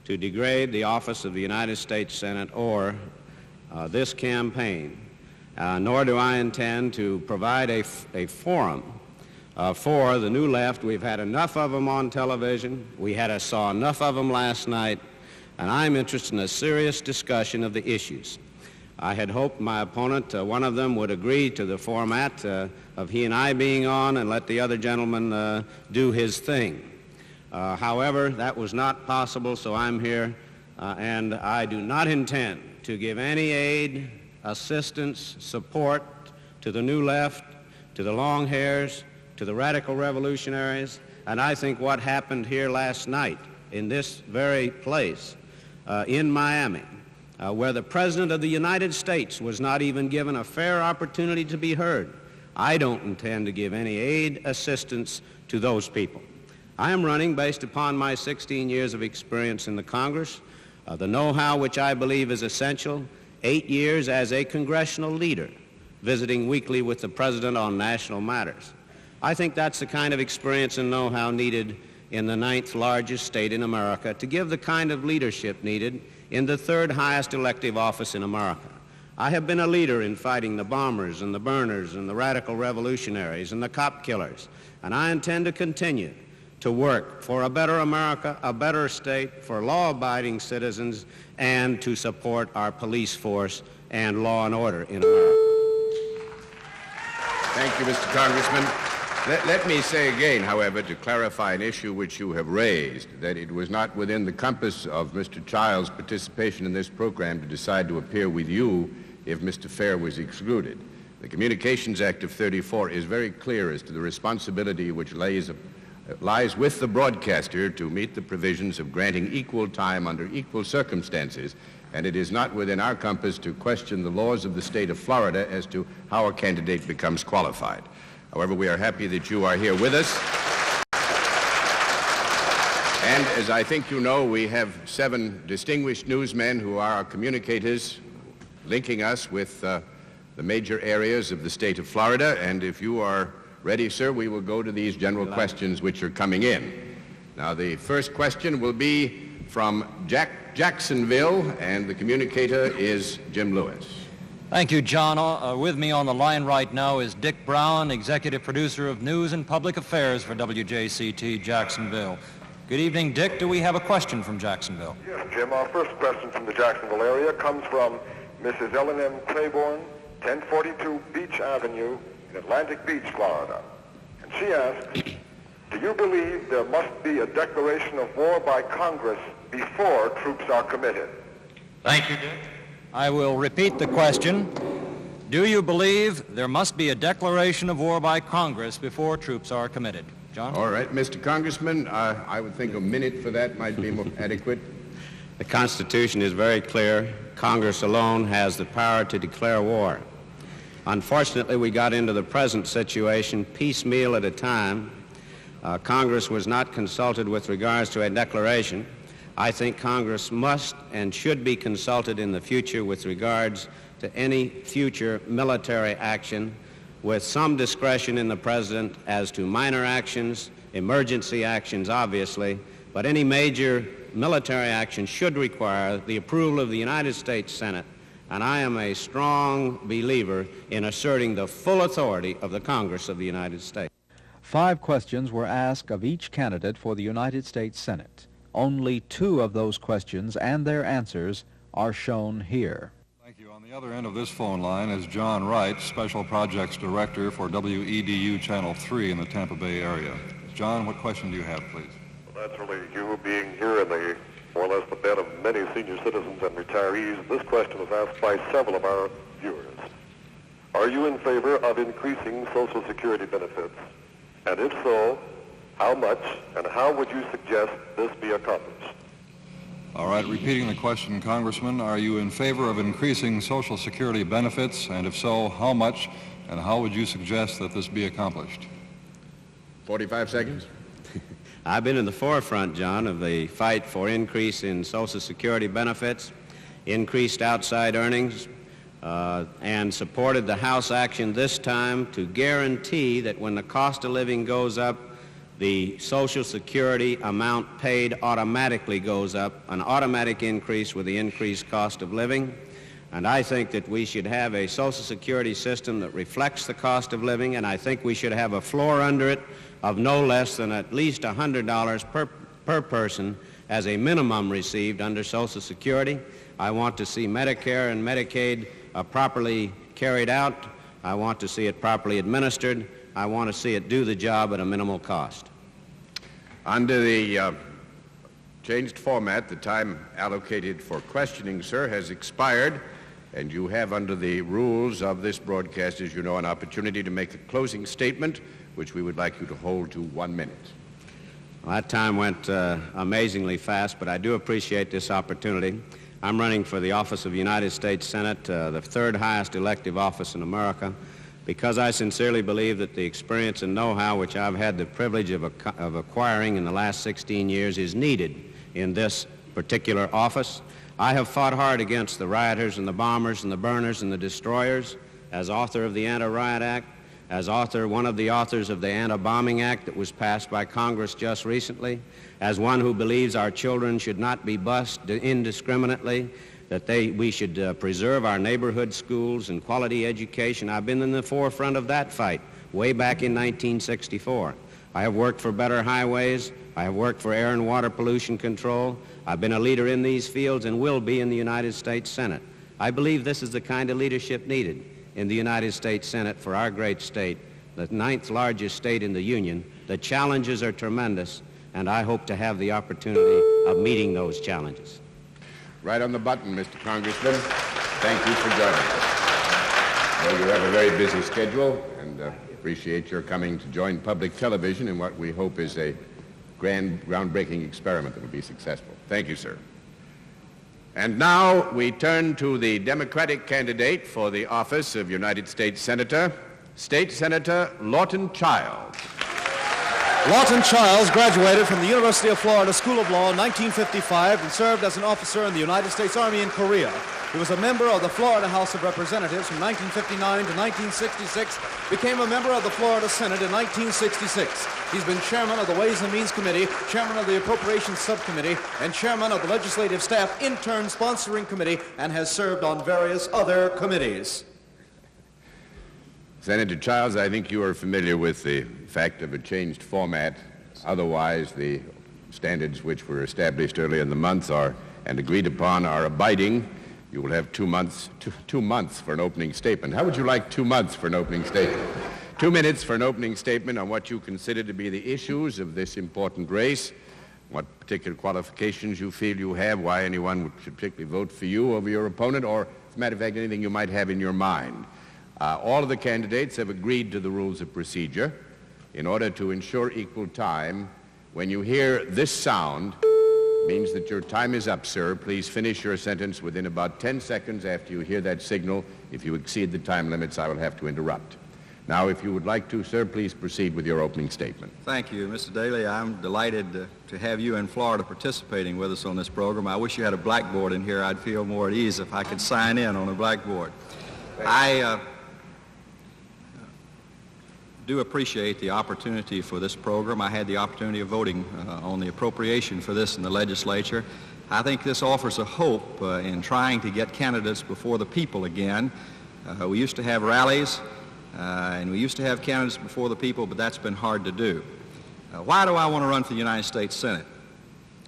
to degrade the office of the United States Senate or this campaign, nor do I intend to provide a forum for the New Left. We've had enough of them on television. We saw enough of them last night, and I'm interested in a serious discussion of the issues. I had hoped my opponent, one of them, would agree to the format of he and I being on and let the other gentleman do his thing. However, that was not possible, so I'm here, and I do not intend to give any aid, assistance, support to the New Left, to the long hairs, to the radical revolutionaries, and I think what happened here last night in this very place in Miami, where the President of the United States was not even given a fair opportunity to be heard, I don't intend to give any aid, assistance to those people. I am running based upon my 16 years of experience in the Congress, the know-how which I believe is essential, 8 years as a congressional leader, visiting weekly with the President on national matters. I think that's the kind of experience and know-how needed in the 9th largest state in America to give the kind of leadership needed in the 3rd highest elective office in America. I have been a leader in fighting the bombers and the burners and the radical revolutionaries and the cop killers, and I intend to continue to work for a better America, a better state, for law-abiding citizens, and to support our police force and law and order in America.
Thank you, Mr. Congressman. Let me say again, however, to clarify an issue which you have raised, that it was not within the compass of Mr. Child's participation in this program to decide to appear with you if Mr. Fair was excluded. The Communications Act of '34 is very clear as to the responsibility which lies with the broadcaster to meet the provisions of granting equal time under equal circumstances, and it is not within our compass to question the laws of the state of Florida as to how a candidate becomes qualified. However, we are happy that you are here with us. And as I think you know, we have 7 distinguished newsmen who are our communicators, linking us with the major areas of the state of Florida. And if you are ready, sir, we will go to these general questions which are coming in. Now, the first question will be from Jacksonville, and the communicator is Jim Lewis.
Thank you, John. With me on the line right now is Dick Brown, Executive Producer of News and Public Affairs for WJCT Jacksonville. Good evening, Dick. Do we have a question from Jacksonville?
Yes, Jim. Our first question from the Jacksonville area comes from Mrs. Ellen M. Claiborne, 1042 Beach Avenue in Atlantic Beach, Florida. And she asks, do you believe there must be a declaration of war by Congress before troops are committed?
Thank you, Dick. I will repeat the question. Do you believe there must be a declaration of war by Congress before troops are committed? John?
All right, Mr. Congressman, I would think a minute for that might be more adequate.
The Constitution is very clear. Congress alone has the power to declare war. Unfortunately, we got into the present situation piecemeal at a time. Congress was not consulted with regards to a declaration. I think Congress must and should be consulted in the future with regards to any future military action, with some discretion in the President as to minor actions, emergency actions, obviously, but any major military action should require the approval of the United States Senate, and I am a strong believer in asserting the full authority of the Congress of the United States.
5 questions were asked of each candidate for the United States Senate. Only 2 of those questions and their answers are shown here.
Thank you. On the other end of this phone line is John Wright, Special Projects Director for WEDU Channel 3 in the Tampa Bay area. John, what question do you have, please?
Well, naturally, you being here in the more or less the bed of many senior citizens and retirees, this question was asked by several of our viewers. Are you in favor of increasing Social Security benefits? And if so, how much, and how would you suggest this be accomplished?
All right, repeating the question, Congressman, are you in favor of increasing Social Security benefits? And if so, how much, and how would you suggest that this be accomplished?
45 seconds.
I've been in the forefront, John, of the fight for increase in Social Security benefits, increased outside earnings, and supported the House action this time to guarantee that when the cost of living goes up, the Social Security amount paid automatically goes up, an automatic increase with the increased cost of living. And I think that we should have a Social Security system that reflects the cost of living, and I think we should have a floor under it of no less than at least $100 per person as a minimum received under Social Security. I want to see Medicare and Medicaid properly carried out. I want to see it properly administered. I want to see it do the job at a minimal cost.
Under the changed format, the time allocated for questioning, sir, has expired, and you have, under the rules of this broadcast, as you know, an opportunity to make a closing statement, which we would like you to hold to 1 minute.
Well, that time went amazingly fast, but I do appreciate this opportunity. I'm running for the office of United States Senate, the 3rd highest elective office in America, because I sincerely believe that the experience and know-how which I've had the privilege of acquiring in the last 16 years is needed in this particular office. I have fought hard against the rioters and the bombers and the burners and the destroyers as author of the Anti-Riot Act, as one of the authors of the Anti-Bombing Act that was passed by Congress just recently, as one who believes our children should not be bused indiscriminately, that we should preserve our neighborhood schools and quality education. I've been in the forefront of that fight way back in 1964. I have worked for better highways. I have worked for air and water pollution control. I've been a leader in these fields and will be in the United States Senate. I believe this is the kind of leadership needed in the United States Senate for our great state, the 9th largest state in the Union. The challenges are tremendous, and I hope to have the opportunity of meeting those challenges.
Right on the button, Mr. Congressman. Thank you for joining us. Well, you have a very busy schedule, and appreciate your coming to join public television in what we hope is a groundbreaking experiment that will be successful. Thank you, sir. And now we turn to the Democratic candidate for the office of United States Senator, State Senator Lawton Chiles.
Lawton Chiles graduated from the University of Florida School of Law in 1955 and served as an officer in the United States Army in Korea.
He was a member of the Florida House of Representatives from 1959 to 1966, became a member of the Florida Senate in 1966. He's been chairman of the Ways and Means Committee, chairman of the Appropriations Subcommittee, and chairman of the Legislative Staff Intern Sponsoring Committee, and has served on various other committees.
Senator Childs, I think you are familiar with the fact of a changed format. Otherwise, the standards which were established earlier in the month and agreed upon are abiding. You will have 2 months for an opening statement. How would you like 2 months for an opening statement? 2 minutes for an opening statement on what you consider to be the issues of this important race, what particular qualifications you feel you have, why anyone should particularly vote for you over your opponent, or, as a matter of fact, anything you might have in your mind. All of the candidates have agreed to the rules of procedure. In order to ensure equal time, when you hear this sound, means that your time is up, sir. Please finish your sentence within about 10 seconds after you hear that signal. If you exceed the time limits, I will have to interrupt. Now, if you would like to, sir, please proceed with your opening statement.
Thank you, Mr. Daly. I'm delighted to have you in Florida participating with us on this program. I wish you had a blackboard in here. I'd feel more at ease if I could sign in on a blackboard. I do appreciate the opportunity for this program. I had the opportunity of voting on the appropriation for this in the legislature. I think this offers a hope in trying to get candidates before the people again. We used to have rallies and we used to have candidates before the people, but that's been hard to do. Why do I want to run for the United States Senate?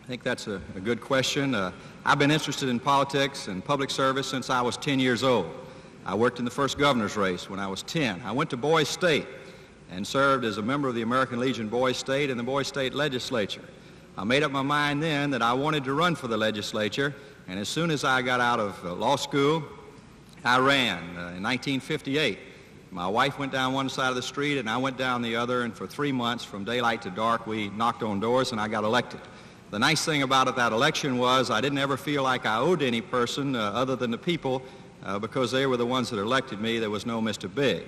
I think that's a good question. I've been interested in politics and public service since I was 10 years old. I worked in the first governor's race when I was 10. I went to Boys State and served as a member of the American Legion Boys State and the Boys State Legislature. I made up my mind then that I wanted to run for the legislature, and as soon as I got out of law school, I ran. In 1958, my wife went down one side of the street and I went down the other, and for 3 months, from daylight to dark, we knocked on doors and I got elected. The nice thing about that election was I didn't ever feel like I owed any person other than the people because they were the ones that elected me. There was no Mr. Big.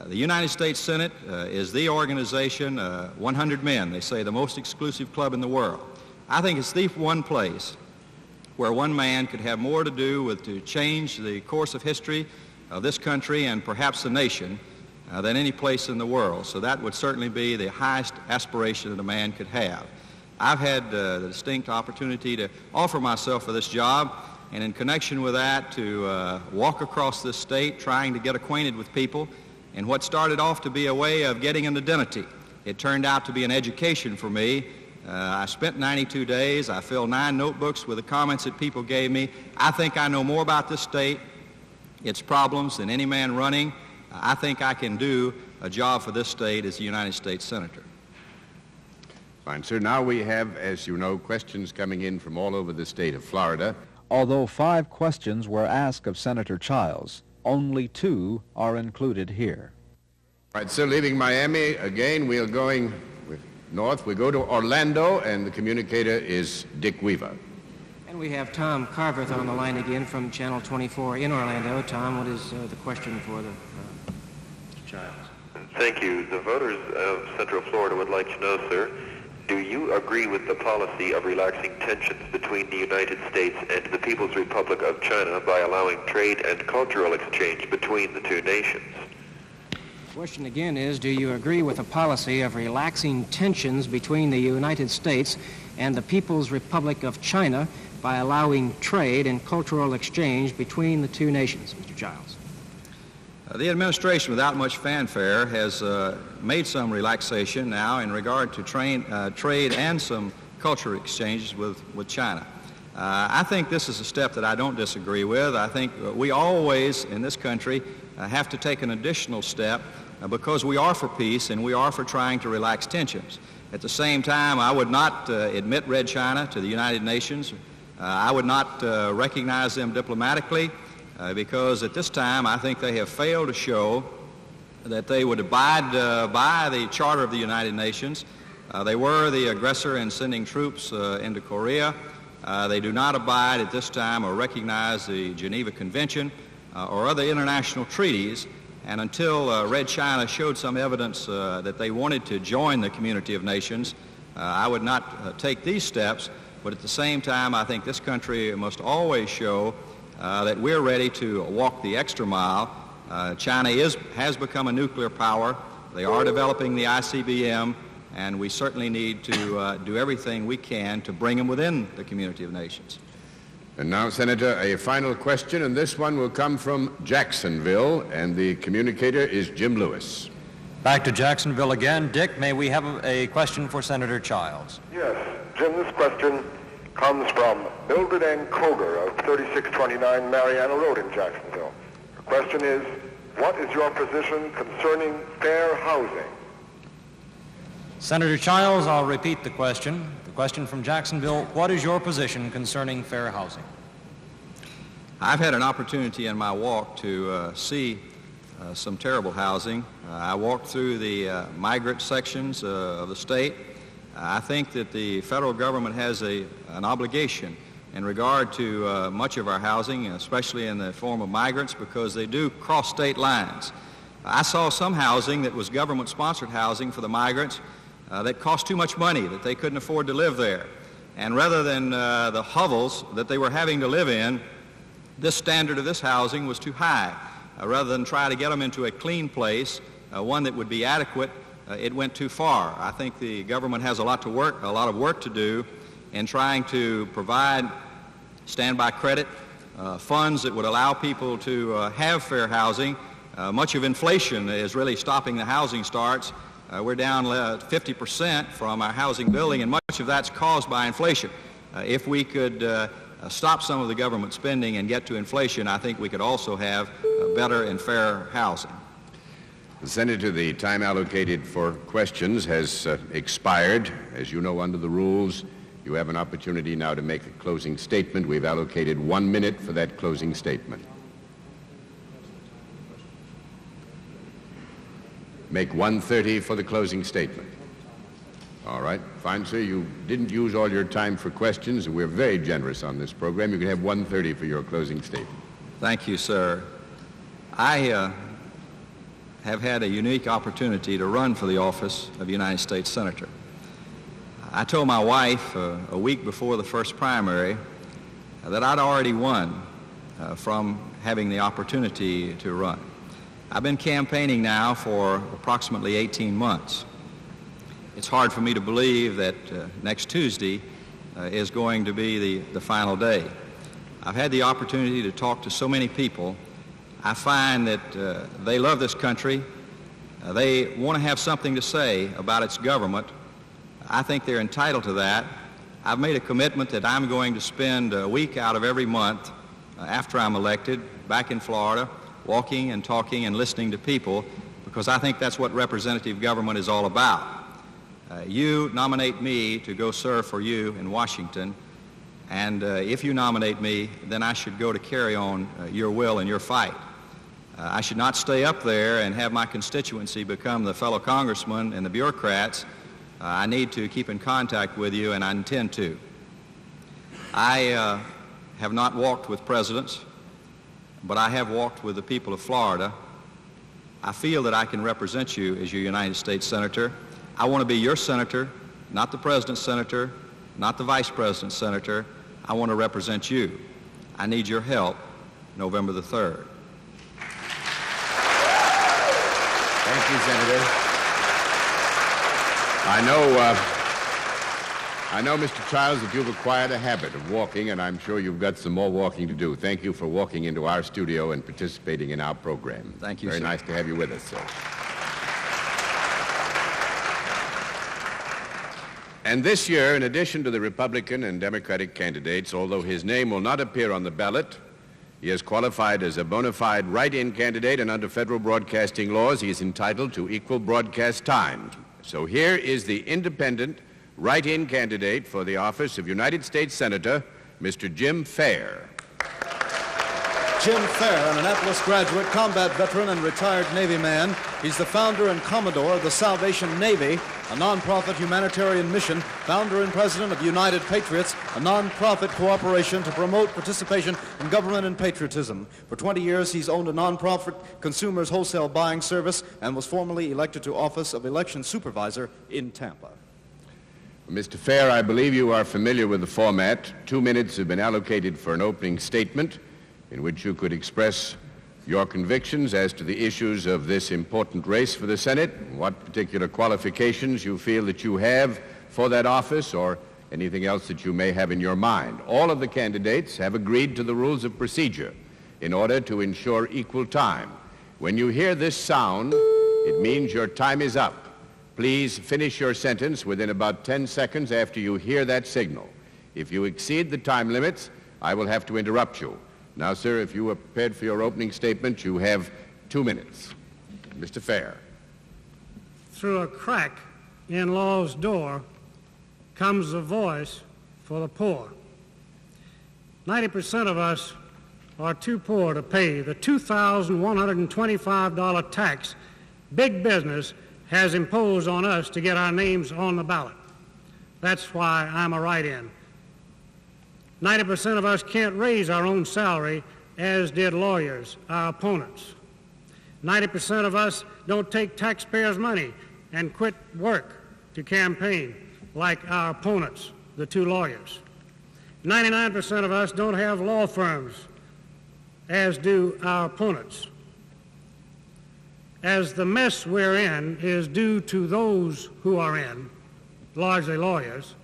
The United States Senate is the organization, 100 men, they say the most exclusive club in the world. I think it's the one place where one man could have more to do with to change the course of history of this country and perhaps the nation than any place in the world. So that would certainly be the highest aspiration that a man could have. I've had the distinct opportunity to offer myself for this job, and in connection with that to walk across this state trying to get acquainted with people in what started off to be a way of getting an identity. It turned out to be an education for me. I spent 92 days. I filled 9 notebooks with the comments that people gave me. I think I know more about this state, its problems, than any man running. I think I can do a job for this state as a United States Senator.
Fine, sir. Now we have, as you know, questions coming in from all over the state of Florida.
Although 5 questions were asked of Senator Childs, only 2 are included here.
All right, so leaving Miami, again, we are going north. We go to Orlando, and the communicator is Dick Weaver.
And we have Tom Carveth on the line again from Channel 24 in Orlando. Tom, what is the question for the Mr. Childs?
Thank you. The voters of Central Florida would like to know, sir, do you agree with the policy of relaxing tensions between the United States and the People's Republic of China by allowing trade and cultural exchange between the two nations?
The question again is, do you agree with the policy of relaxing tensions between the United States and the People's Republic of China by allowing trade and cultural exchange between the two nations, Mr. Childs?
The administration, without much fanfare, has made some relaxation now in regard to trade and some cultural exchanges with China. I think this is a step that I don't disagree with. I think we always, in this country, have to take an additional step because we are for peace and we are for trying to relax tensions. At the same time, I would not admit Red China to the United Nations. I would not recognize them diplomatically. Because at this time I think they have failed to show that they would abide by the Charter of the United Nations. They were the aggressor in sending troops into Korea. They do not abide at this time or recognize the Geneva Convention or other international treaties. And until Red China showed some evidence that they wanted to join the community of nations, I would not take these steps. But at the same time, I think this country must always show that we're ready to walk the extra mile. China has become a nuclear power. They are developing the ICBM, and we certainly need to do everything we can to bring them within the community of nations.
And now, Senator, a final question, and this one will come from Jacksonville, and the communicator is Jim Lewis.
Back to Jacksonville again. Dick, may we have a question for Senator Childs?
Yes, Jim, this question comes from Mildred N. Koger of 3629 Mariana Road in Jacksonville. The question is, what is your position concerning fair housing?
Senator Childs, I'll repeat the question. The question from Jacksonville, what is your position concerning fair housing?
I've had an opportunity in my walk to see some terrible housing. I walked through the migrant sections of the state. I think that the federal government has an obligation in regard to much of our housing, especially in the form of migrants, because they do cross state lines. I saw some housing that was government-sponsored housing for the migrants that cost too much money, that they couldn't afford to live there. And rather than the hovels that they were having to live in, this standard of this housing was too high. Rather than try to get them into a clean place, one that would be adequate, it went too far. I think the government has a lot of work to do in trying to provide standby credit, funds that would allow people to have fair housing. Much of inflation is really stopping the housing starts. We're down 50% from our housing building, and much of that's caused by inflation. If we could stop some of the government spending and get to inflation, I think we could also have better and fair housing.
Senator, the time allocated for questions has expired. As you know, under the rules, you have an opportunity now to make a closing statement. We've allocated 1 minute for that closing statement. Make 1:30 for the closing statement. All right, fine, sir. You didn't use all your time for questions, and we're very generous on this program. You can have 1:30 for your closing statement.
Thank you, sir. I have had a unique opportunity to run for the office of United States Senator. I told my wife a week before the first primary that I'd already won from having the opportunity to run. I've been campaigning now for approximately 18 months. It's hard for me to believe that next Tuesday is going to be the final day. I've had the opportunity to talk to so many people. I find that they love this country. They want to have something to say about its government. I think they're entitled to that. I've made a commitment that I'm going to spend a week out of every month after I'm elected back in Florida, walking and talking and listening to people, because I think that's what representative government is all about. You nominate me to go serve for you in Washington, and if you nominate me, then I should go to carry on your will and your fight. I should not stay up there and have my constituency become the fellow congressmen and the bureaucrats. I need to keep in contact with you, and I intend to. I have not walked with presidents, but I have walked with the people of Florida. I feel that I can represent you as your United States Senator. I want to be your senator, not the president's senator, not the vice president's senator. I want to represent you. I need your help November the 3rd.
Thank you, Senator. I know, Mr. Childs, that you've acquired a habit of walking, and I'm sure you've got some more walking to do. Thank you for walking into our studio and participating in our program.
Thank you,
Very
sir.
nice to have you with us, sir. And this year, in addition to the Republican and Democratic candidates, although his name will not appear on the ballot, he has qualified as a bona fide write-in candidate, and under federal broadcasting laws, he is entitled to equal broadcast time. So here is the independent write-in candidate for the office of United States Senator, Mr. Jim Fair.
Jim Fair, an Annapolis graduate, combat veteran, and retired Navy man. He's the founder and Commodore of the Salvation Navy, a nonprofit humanitarian mission, founder and president of United Patriots, a nonprofit cooperation to promote participation in government and patriotism. For 20 years, he's owned a nonprofit consumers wholesale buying service and was formally elected to office of election supervisor in Tampa.
Mr. Fair, I believe you are familiar with the format. 2 minutes have been allocated for an opening statement. in which you could express your convictions as to the issues of this important race for the Senate, what particular qualifications you feel that you have for that office, or anything else that you may have in your mind. All of the candidates have agreed to the rules of procedure in order to ensure equal time. When you hear this sound, it means your time is up. Please finish your sentence within about 10 seconds after you hear that signal. If you exceed the time limits, I will have to interrupt you. Now, sir, if you are prepared for your opening statement, you have 2 minutes. Mr. Fair.
Through a crack in law's door comes a voice for the poor. 90% of us are too poor to pay the $2,125 tax big business has imposed on us to get our names on the ballot. That's why I'm a write-in. 90% of us can't raise our own salary, as did lawyers, our opponents. 90% of us don't take taxpayers' money and quit work to campaign, like our opponents, the two lawyers. 99% of us don't have law firms, as do our opponents. As the mess we're in is due to those who are in, largely lawyers,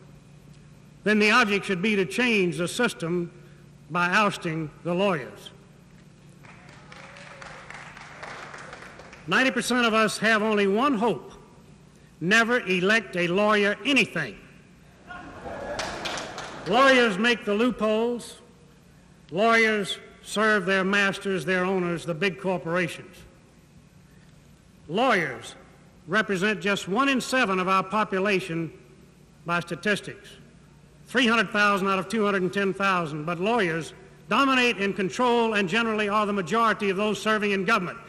then the object should be to change the system by ousting the lawyers. 90% of us have only one hope: never elect a lawyer anything. Lawyers make the loopholes. Lawyers serve their masters, their owners, the big corporations. Lawyers represent just 1 in 7 of our population by statistics, 300,000 out of 210,000, but lawyers dominate and control and generally are the majority of those serving in government.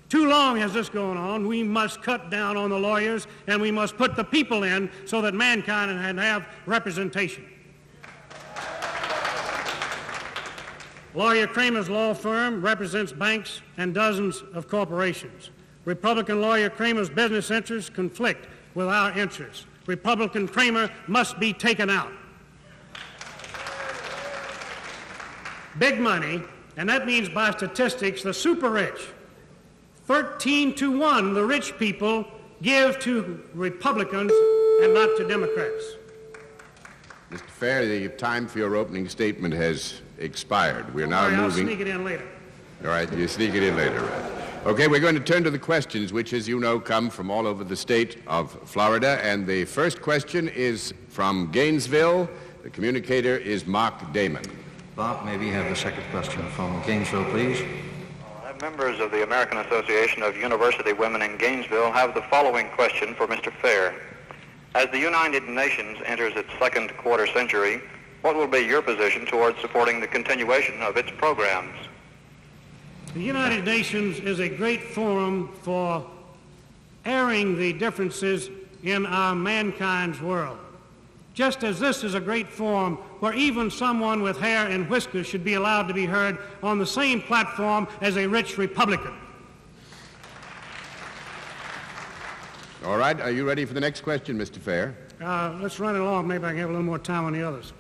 Too long has this gone on. We must cut down on the lawyers, and we must put the people in so that mankind can have representation. Lawyer Kramer's law firm represents banks and dozens of corporations. Republican lawyer Kramer's business interests conflict with our interests. Republican Kramer must be taken out. Big money, and that means by statistics the super rich. 13-1, the rich people give to Republicans and not to Democrats.
Mr. Fair, the time for your opening statement has expired. We're now moving.
I'll sneak it in later.
All right, you sneak it in later. Right. Okay, we're going to turn to the questions, which, as you know, come from all over the state of Florida. And the first question is from Gainsville. The communicator is Mark Damon.
Bob, may we have the second question from Gainesville, please?
Members of the American Association of University Women in Gainesville have the following question for Mr. Fair. As the United Nations enters its second quarter century, what will be your position towards supporting the continuation of its programs?
The United Nations is a great forum for airing the differences in our mankind's world, just as this is a great forum where even someone with hair and whiskers should be allowed to be heard on the same platform as a rich Republican.
All right, are you ready for the next question, Mr. Fair?
Let's run it along. Maybe I can have a little more time on the others.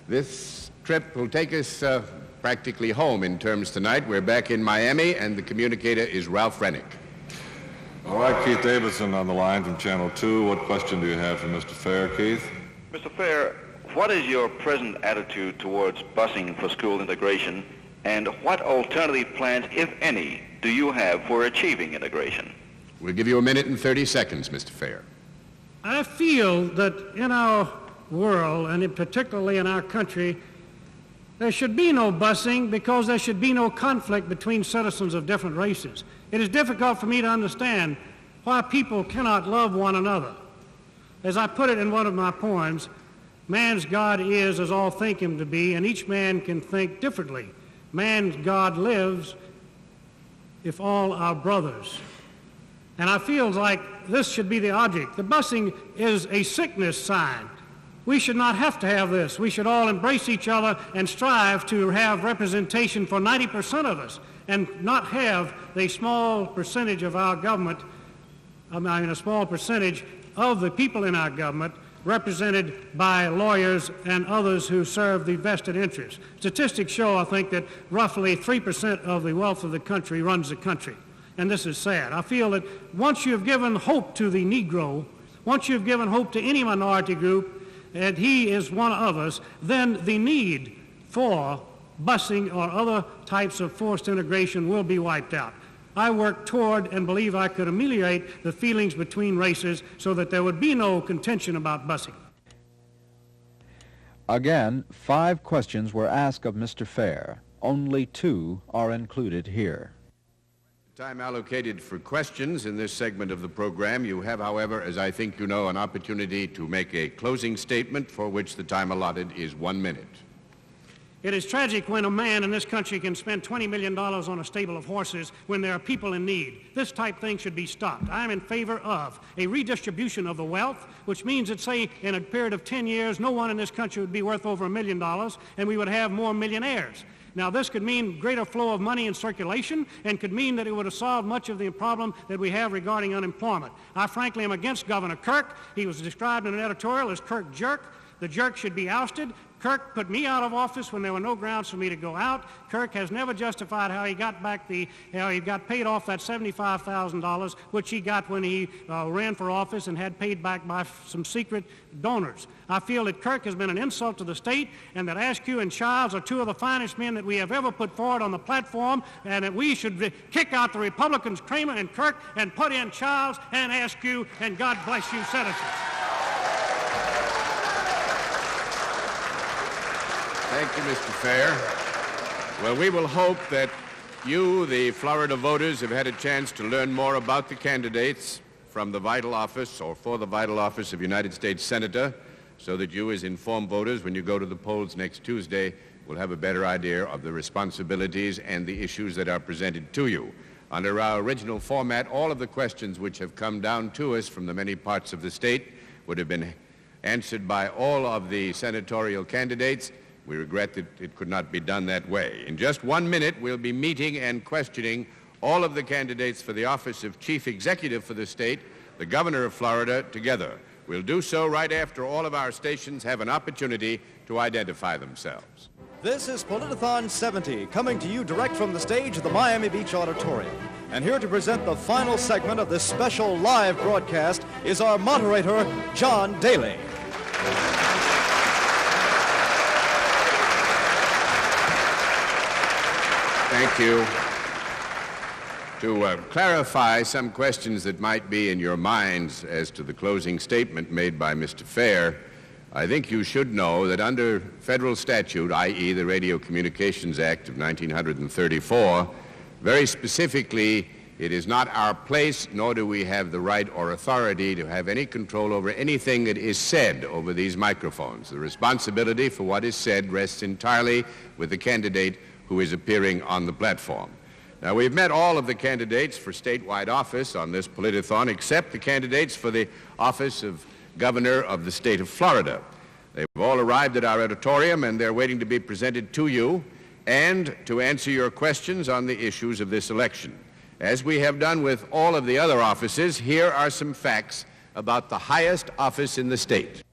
This trip will take us practically home in terms tonight. We're back in Miami, and the communicator is Ralph Renic.
All right, Keith Davidson on the line from Channel 2. What question do you have for Mr. Fair, Keith?
Mr. Fair, what is your present attitude towards busing for school integration, and what alternative plans, if any, do you have for achieving integration?
We'll give you 1 minute and 30 seconds, Mr. Fair.
I feel that in our world, and particularly in our country, there should be no busing because there should be no conflict between citizens of different races. It is difficult for me to understand why people cannot love one another. As I put it in one of my poems, man's God is as all think him to be, and each man can think differently. Man's God lives if all are brothers. And I feel like this should be the object. The busing is a sickness sign. We should not have to have this. We should all embrace each other and strive to have representation for 90% of us and not have the small percentage of our government, a small percentage of the people in our government represented by lawyers and others who serve the vested interests. Statistics show, I think, that roughly 3% of the wealth of the country runs the country, and this is sad. I feel that once you've given hope to the Negro, once you've given hope to any minority group, and he is one of us, then the need for busing or other types of forced integration will be wiped out. I work toward and believe I could ameliorate the feelings between races so that there would be no contention about busing.
Again, 5 questions were asked of Mr. Fair. Only 2 are included here.
Time allocated for questions in this segment of the program. You have, however, as I think you know, an opportunity to make a closing statement for which the time allotted is 1 minute.
It is tragic when a man in this country can spend $20 million on a stable of horses when there are people in need. This type thing should be stopped. I am in favor of a redistribution of the wealth, which means that, say, in a period of 10 years, no one in this country would be worth over $1 million, and we would have more millionaires. Now, this could mean greater flow of money in circulation and could mean that it would have solved much of the problem that we have regarding unemployment. I frankly am against Governor Kirk. He was described in an editorial as Kirk Jerk. The jerk should be ousted. Kirk put me out of office when there were no grounds for me to go out. Kirk has never justified how he got paid off that $75,000, which he got when he ran for office and had paid back by some secret donors. I feel that Kirk has been an insult to the state, and that Askew and Childs are 2 of the finest men that we have ever put forward on the platform, and that we should kick out the Republicans, Kramer and Kirk, and put in Childs and Askew, and God bless you, citizens.
Thank you, Mr. Fair. Well, we will hope that you, the Florida voters, have had a chance to learn more about the candidates from the vital office or for the vital office of United States Senator, so that you, as informed voters, when you go to the polls next Tuesday, will have a better idea of the responsibilities and the issues that are presented to you. Under our original format, all of the questions which have come down to us from the many parts of the state would have been answered by all of the senatorial candidates. We regret that it could not be done that way. In just 1 minute, we'll be meeting and questioning all of the candidates for the office of Chief Executive for the state, the Governor of Florida, together. We'll do so right after all of our stations have an opportunity to identify themselves.
This is Politithon 70, coming to you direct from the stage of the Miami Beach Auditorium. And here to present the final segment of this special live broadcast is our moderator, John Daly.
Thank you. To clarify some questions that might be in your minds as to the closing statement made by Mr. Fair, I think you should know that under federal statute, i.e. the Radio Communications Act of 1934, very specifically, it is not our place, nor do we have the right or authority to have any control over anything that is said over these microphones. The responsibility for what is said rests entirely with the candidate who is appearing on the platform. Now, we've met all of the candidates for statewide office on this Politithon, except the candidates for the office of Governor of the state of Florida. They've all arrived at our auditorium, and they're waiting to be presented to you and to answer your questions on the issues of this election. As we have done with all of the other offices, here are some facts about the highest office in the state.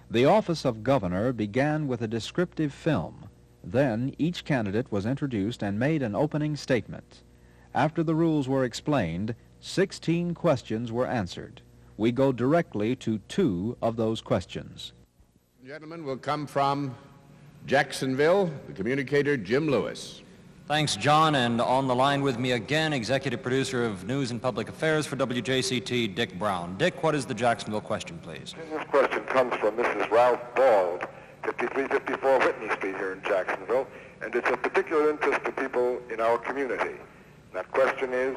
The office of governor began with a descriptive film. Then each candidate was introduced and made an opening statement. After the rules were explained, 16 questions were answered. We go directly to 2 of those questions.
Gentlemen, will come from Jacksonville, the communicator Jim Lewis.
Thanks, John, and on the line with me again, Executive Producer of News and Public Affairs for WJCT, Dick Brown. Dick, what is the Jacksonville question, please?
This question comes from Mrs. Ralph Bald, 5354 Whitney Street here in Jacksonville, and it's of particular interest to people in our community. That question is,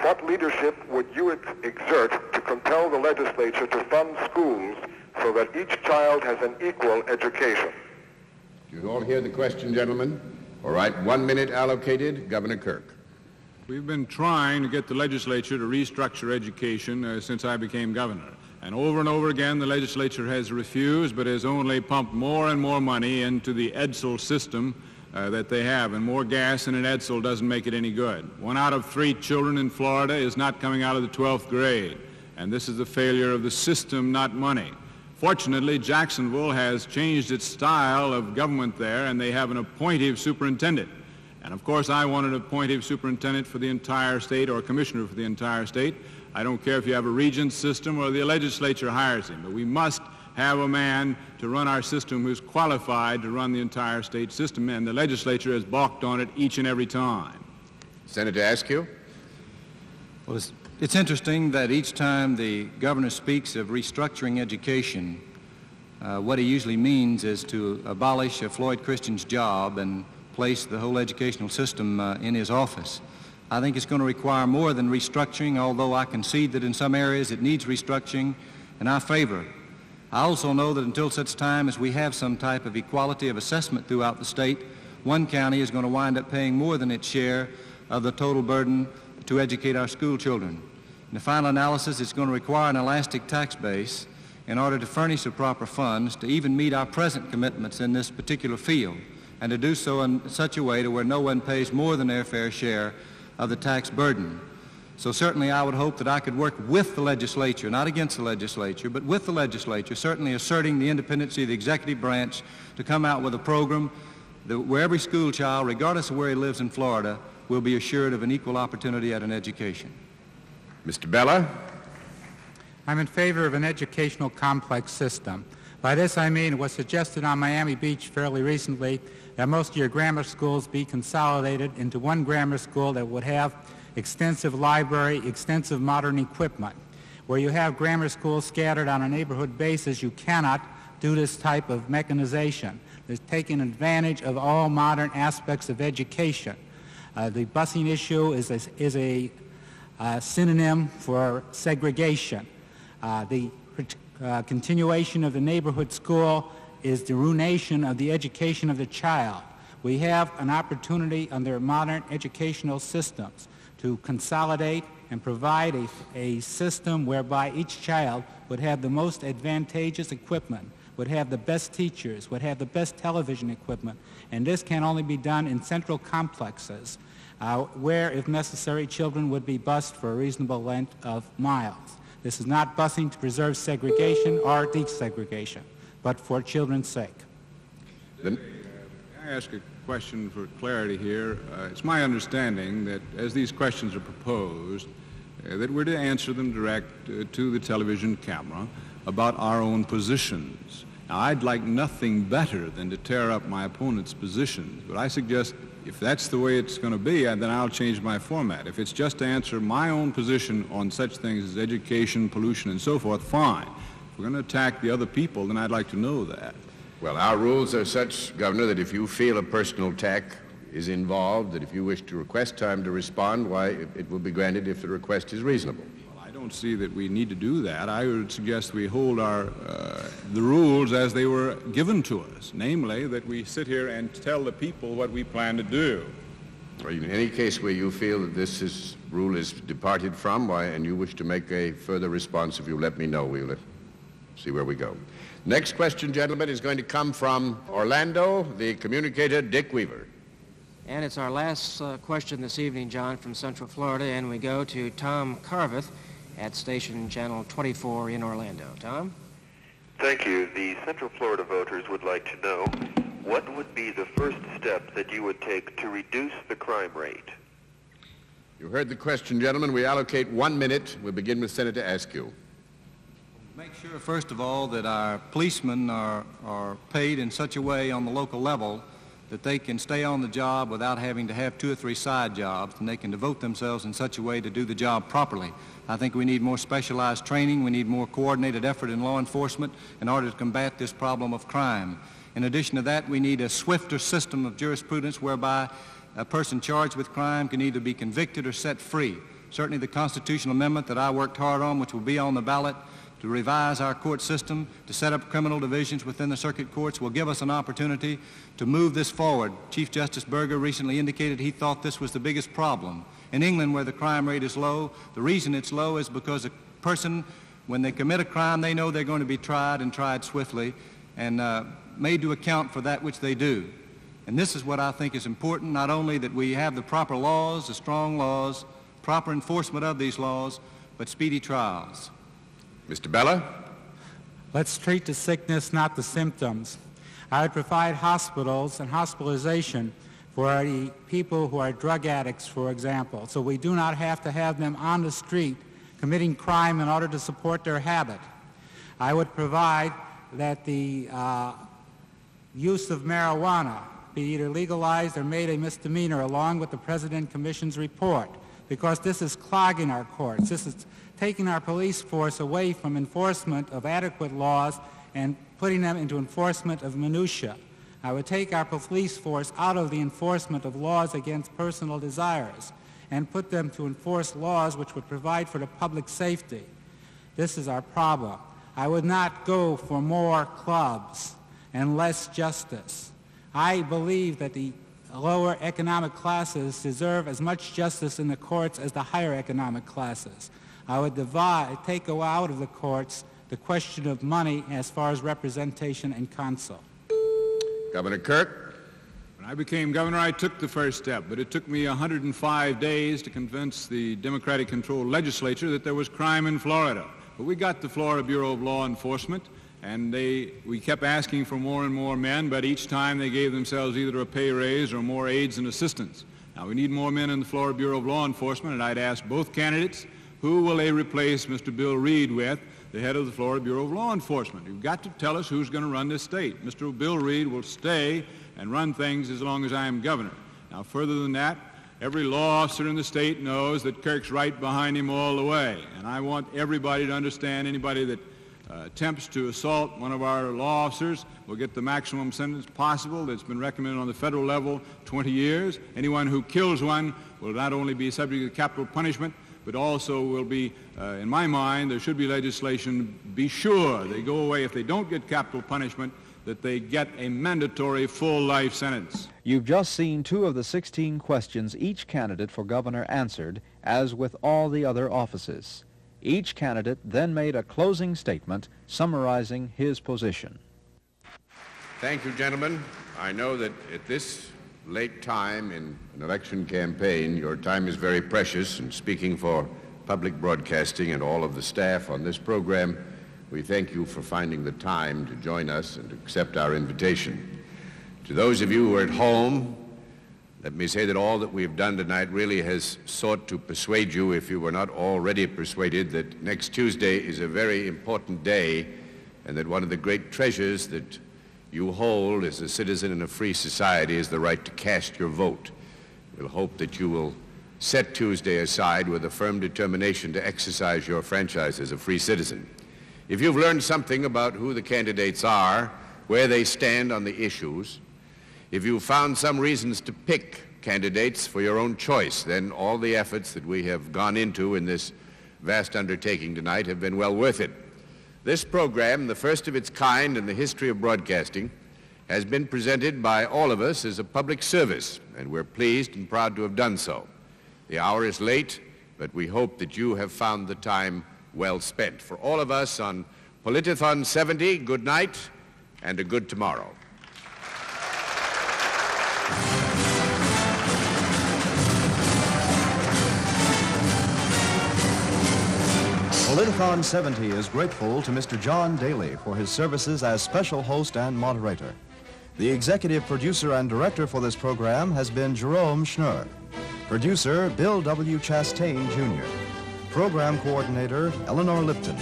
what leadership would you exert to compel the legislature to fund schools so that each child has an equal education?
You all hear the question, gentlemen? All right, 1 minute allocated. Governor Kirk.
We've been trying to get the legislature to restructure education since I became governor. And over again, the legislature has refused, but has only pumped more and more money into the Edsel system that they have. And more gas in an Edsel doesn't make it any good. 1 out of 3 children in Florida is not coming out of the 12th grade. And this is a failure of the system, not money. Fortunately, Jacksonville has changed its style of government there, and they have an appointive superintendent. And of course, I want an appointive superintendent for the entire state, or a commissioner for the entire state. I don't care if you have a Regents system or the legislature hires him, but we must have a man to run our system who's qualified to run the entire state system, and the legislature has balked on it each and every time.
Senator Askew?
Well, it's interesting that each time the governor speaks of restructuring education, what he usually means is to abolish Floyd Christian's job and place the whole educational system in his office. I think it's going to require more than restructuring, although I concede that in some areas it needs restructuring, and I favor it. I also know that until such time as we have some type of equality of assessment throughout the state, one county is going to wind up paying more than its share of the total burden to educate our school children. In the final analysis, it's going to require an elastic tax base in order to furnish the proper funds to even meet our present commitments in this particular field, and to do so in such a way to where no one pays more than their fair share of the tax burden. So certainly I would hope that I could work with the legislature, not against the legislature, but with the legislature, certainly asserting the independency of the executive branch to come out with a program that where every school child, regardless of where he lives in Florida, will be assured of an equal opportunity at an education.
Mr. Bella?
I'm in favor of an educational complex system. By this I mean it was suggested on Miami Beach fairly recently that most of your grammar schools be consolidated into one grammar school that would have extensive library, extensive modern equipment. Where you have grammar schools scattered on a neighborhood basis, you cannot do this type of mechanization. There's taking advantage of all modern aspects of education. The busing issue is a synonym for segregation. The continuation of the neighborhood school is the ruination of the education of the child. We have an opportunity under modern educational systems to consolidate and provide a system whereby each child would have the most advantageous equipment, would have the best teachers, would have the best television equipment, and this can only be done in central complexes where, if necessary, children would be bused for a reasonable length of miles. This is not busing to preserve segregation or desegregation, but for children's sake.
Can I ask a question for clarity here? It's my understanding that as these questions are proposed, that we're to answer them direct to the television camera about our own positions. Now, I'd like nothing better than to tear up my opponent's positions, but I suggest if that's the way it's going to be, then I'll change my format. If it's just to answer my own position on such things as education, pollution, and so forth, fine. If we're going to attack the other people, then I'd like to know that.
Well, our rules are such, Governor, that if you feel a personal attack is involved, that if you wish to request time to respond, why, it will be granted if the request is reasonable.
Well, I don't see that we need to do that. I would suggest we hold the rules as they were given to us, namely that we sit here and tell the people what we plan to do.
Or in any case where you feel that rule is departed from, why, and you wish to make a further response, if you let me know, we'll see where we go. Next question, gentlemen, is going to come from Orlando, the communicator Dick Weaver.
And it's our last question this evening, John, from Central Florida, and we go to Tom Carveth at station channel 24 in Orlando. Tom?
Thank you. The Central Florida voters would like to know, what would be the first step that you would take to reduce the crime rate?
You heard the question, gentlemen. We allocate 1 minute. We'll begin with Senator Askew.
Make sure, first of all, that our policemen are paid in such a way on the local level that they can stay on the job without having to have 2 or 3 side jobs, and they can devote themselves in such a way to do the job properly. I think we need more specialized training. We need more coordinated effort in law enforcement in order to combat this problem of crime. In addition to that, we need a swifter system of jurisprudence whereby a person charged with crime can either be convicted or set free. Certainly the constitutional amendment that I worked hard on, which will be on the ballot, to revise our court system, to set up criminal divisions within the circuit courts will give us an opportunity to move this forward. Chief Justice Berger recently indicated he thought this was the biggest problem. In England, where the crime rate is low, the reason it's low is because a person, when they commit a crime, they know they're going to be tried and tried swiftly and made to account for that which they do. And this is what I think is important, not only that we have the proper laws, the strong laws, proper enforcement of these laws, but speedy trials.
Mr. Bella?
Let's treat the sickness, not the symptoms. I would provide hospitals and hospitalization for the people who are drug addicts, for example, so we do not have to have them on the street committing crime in order to support their habit. I would provide that the use of marijuana be either legalized or made a misdemeanor along with the President Commission's report, because this is clogging our courts. This is taking our police force away from enforcement of adequate laws and putting them into enforcement of minutia. I would take our police force out of the enforcement of laws against personal desires and put them to enforce laws which would provide for the public safety. This is our problem. I would not go for more clubs and less justice. I believe that the lower economic classes deserve as much justice in the courts as the higher economic classes. I would take out of the courts the question of money as far as representation and counsel.
Governor Kirk?
When I became governor, I took the first step, but it took me 105 days to convince the Democratic-controlled legislature that there was crime in Florida. But we got the Florida Bureau of Law Enforcement, and we kept asking for more and more men, but each time they gave themselves either a pay raise or more aides and assistants. Now, we need more men in the Florida Bureau of Law Enforcement, and I'd ask both candidates, who will they replace Mr. Bill Reed with, the head of the Florida Bureau of Law Enforcement? You've got to tell us who's going to run this state. Mr. Bill Reed will stay and run things as long as I am governor. Now, further than that, every law officer in the state knows that Kirk's right behind him all the way. And I want everybody to understand anybody that attempts to assault one of our law officers will get the maximum sentence possible that's been recommended on the federal level, 20 years. Anyone who kills one will not only be subject to capital punishment, but also will be, in my mind, there should be legislation, be sure they go away if they don't get capital punishment, that they get a mandatory full life sentence.
You've just seen 2 of the 16 questions each candidate for governor answered, as with all the other offices. Each candidate then made a closing statement summarizing his position.
Thank you, gentlemen. I know that at this late time in an election campaign, your time is very precious, and speaking for public broadcasting and all of the staff on this program, we thank you for finding the time to join us and accept our invitation. To those of you who are at home, let me say that all that we've done tonight really has sought to persuade you, if you were not already persuaded, that next Tuesday is a very important day, and that one of the great treasures that you hold as a citizen in a free society is the right to cast your vote. We'll hope that you will set Tuesday aside with a firm determination to exercise your franchise as a free citizen. If you've learned something about who the candidates are, where they stand on the issues, if you've found some reasons to pick candidates for your own choice, then all the efforts that we have gone into in this vast undertaking tonight have been well worth it. This program, the first of its kind in the history of broadcasting, has been presented by all of us as a public service, and we're pleased and proud to have done so. The hour is late, but we hope that you have found the time well spent. For all of us on Politithon 70, good night and a good tomorrow.
Politithon 70 is grateful to Mr. John Daly for his services as special host and moderator. The executive producer and director for this program has been Jerome Schnurr. Producer, Bill W. Chastain, Jr. Program coordinator, Eleanor Lipton.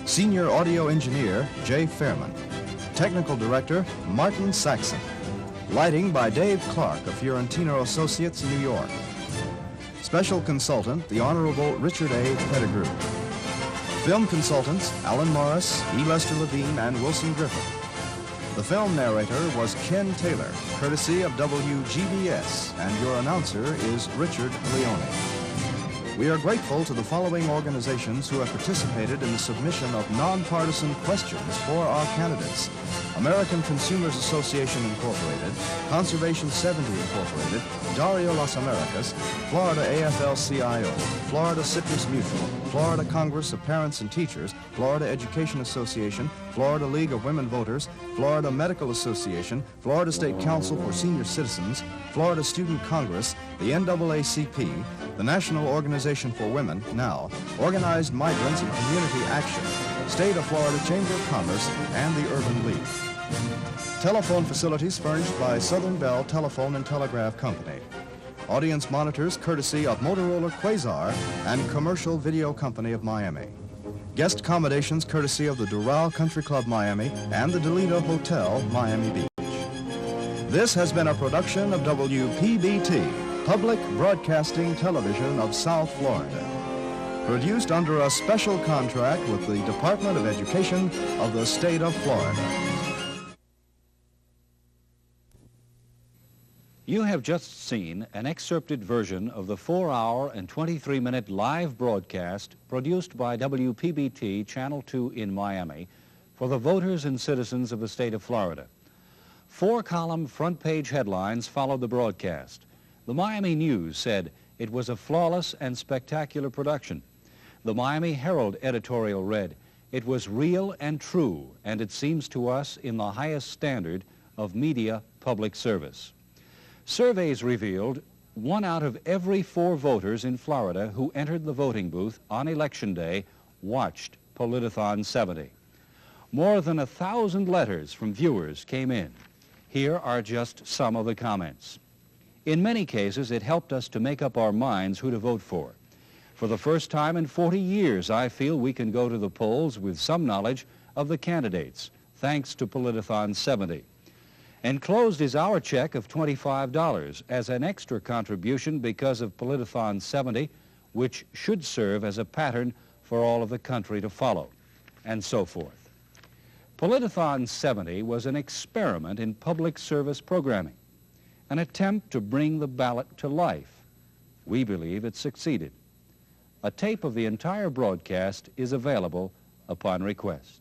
Senior audio engineer, Jay Fairman. Technical director, Martin Saxon. Lighting by Dave Clark of Fiorentino Associates, New York. Special consultant, the Honorable Richard A. Pettigrew. Film consultants, Alan Morris, E. Lester Levine, and Wilson Griffith. The film narrator was Ken Taylor, courtesy of WGBS, and your announcer is Richard Leone. We are grateful to the following organizations who have participated in the submission of nonpartisan questions for our candidates: American Consumers Association Incorporated, Conservation 70 Incorporated, Dario Las Americas, Florida AFL-CIO, Florida Citrus Mutual, Florida Congress of Parents and Teachers, Florida Education Association, Florida League of Women Voters, Florida Medical Association, Florida State Council for Senior Citizens, Florida Student Congress, the NAACP, the National Organization for Women, now, Organized Migrants and Community Action, State of Florida Chamber of Commerce, and the Urban League. Telephone facilities furnished by Southern Bell Telephone and Telegraph Company. Audience monitors courtesy of Motorola Quasar and Commercial Video Company of Miami. Guest accommodations courtesy of the Doral Country Club Miami and the Delita Hotel, Miami Beach. This has been a production of WPBT, Public Broadcasting Television of South Florida. Produced under a special contract with the Department of Education of the State of Florida.
You have just seen an excerpted version of the 4-hour and 23-minute live broadcast produced by WPBT Channel 2 in Miami for the voters and citizens of the state of Florida. 4-column front-page headlines followed the broadcast. The Miami News said it was a flawless and spectacular production. The Miami Herald editorial read, "It was real and true, and it seems to us in the highest standard of media public service." Surveys revealed 1 out of every 4 voters in Florida who entered the voting booth on Election Day watched Politithon 70. More than 1,000 letters from viewers came in. Here are just some of the comments. In many cases, it helped us to make up our minds who to vote for. For the first time in 40 years, I feel we can go to the polls with some knowledge of the candidates, thanks to Politithon 70. Enclosed is our check of $25 as an extra contribution because of Politithon 70, which should serve as a pattern for all of the country to follow, and so forth. Politithon 70 was an experiment in public service programming, an attempt to bring the ballot to life. We believe it succeeded. A tape of the entire broadcast is available upon request.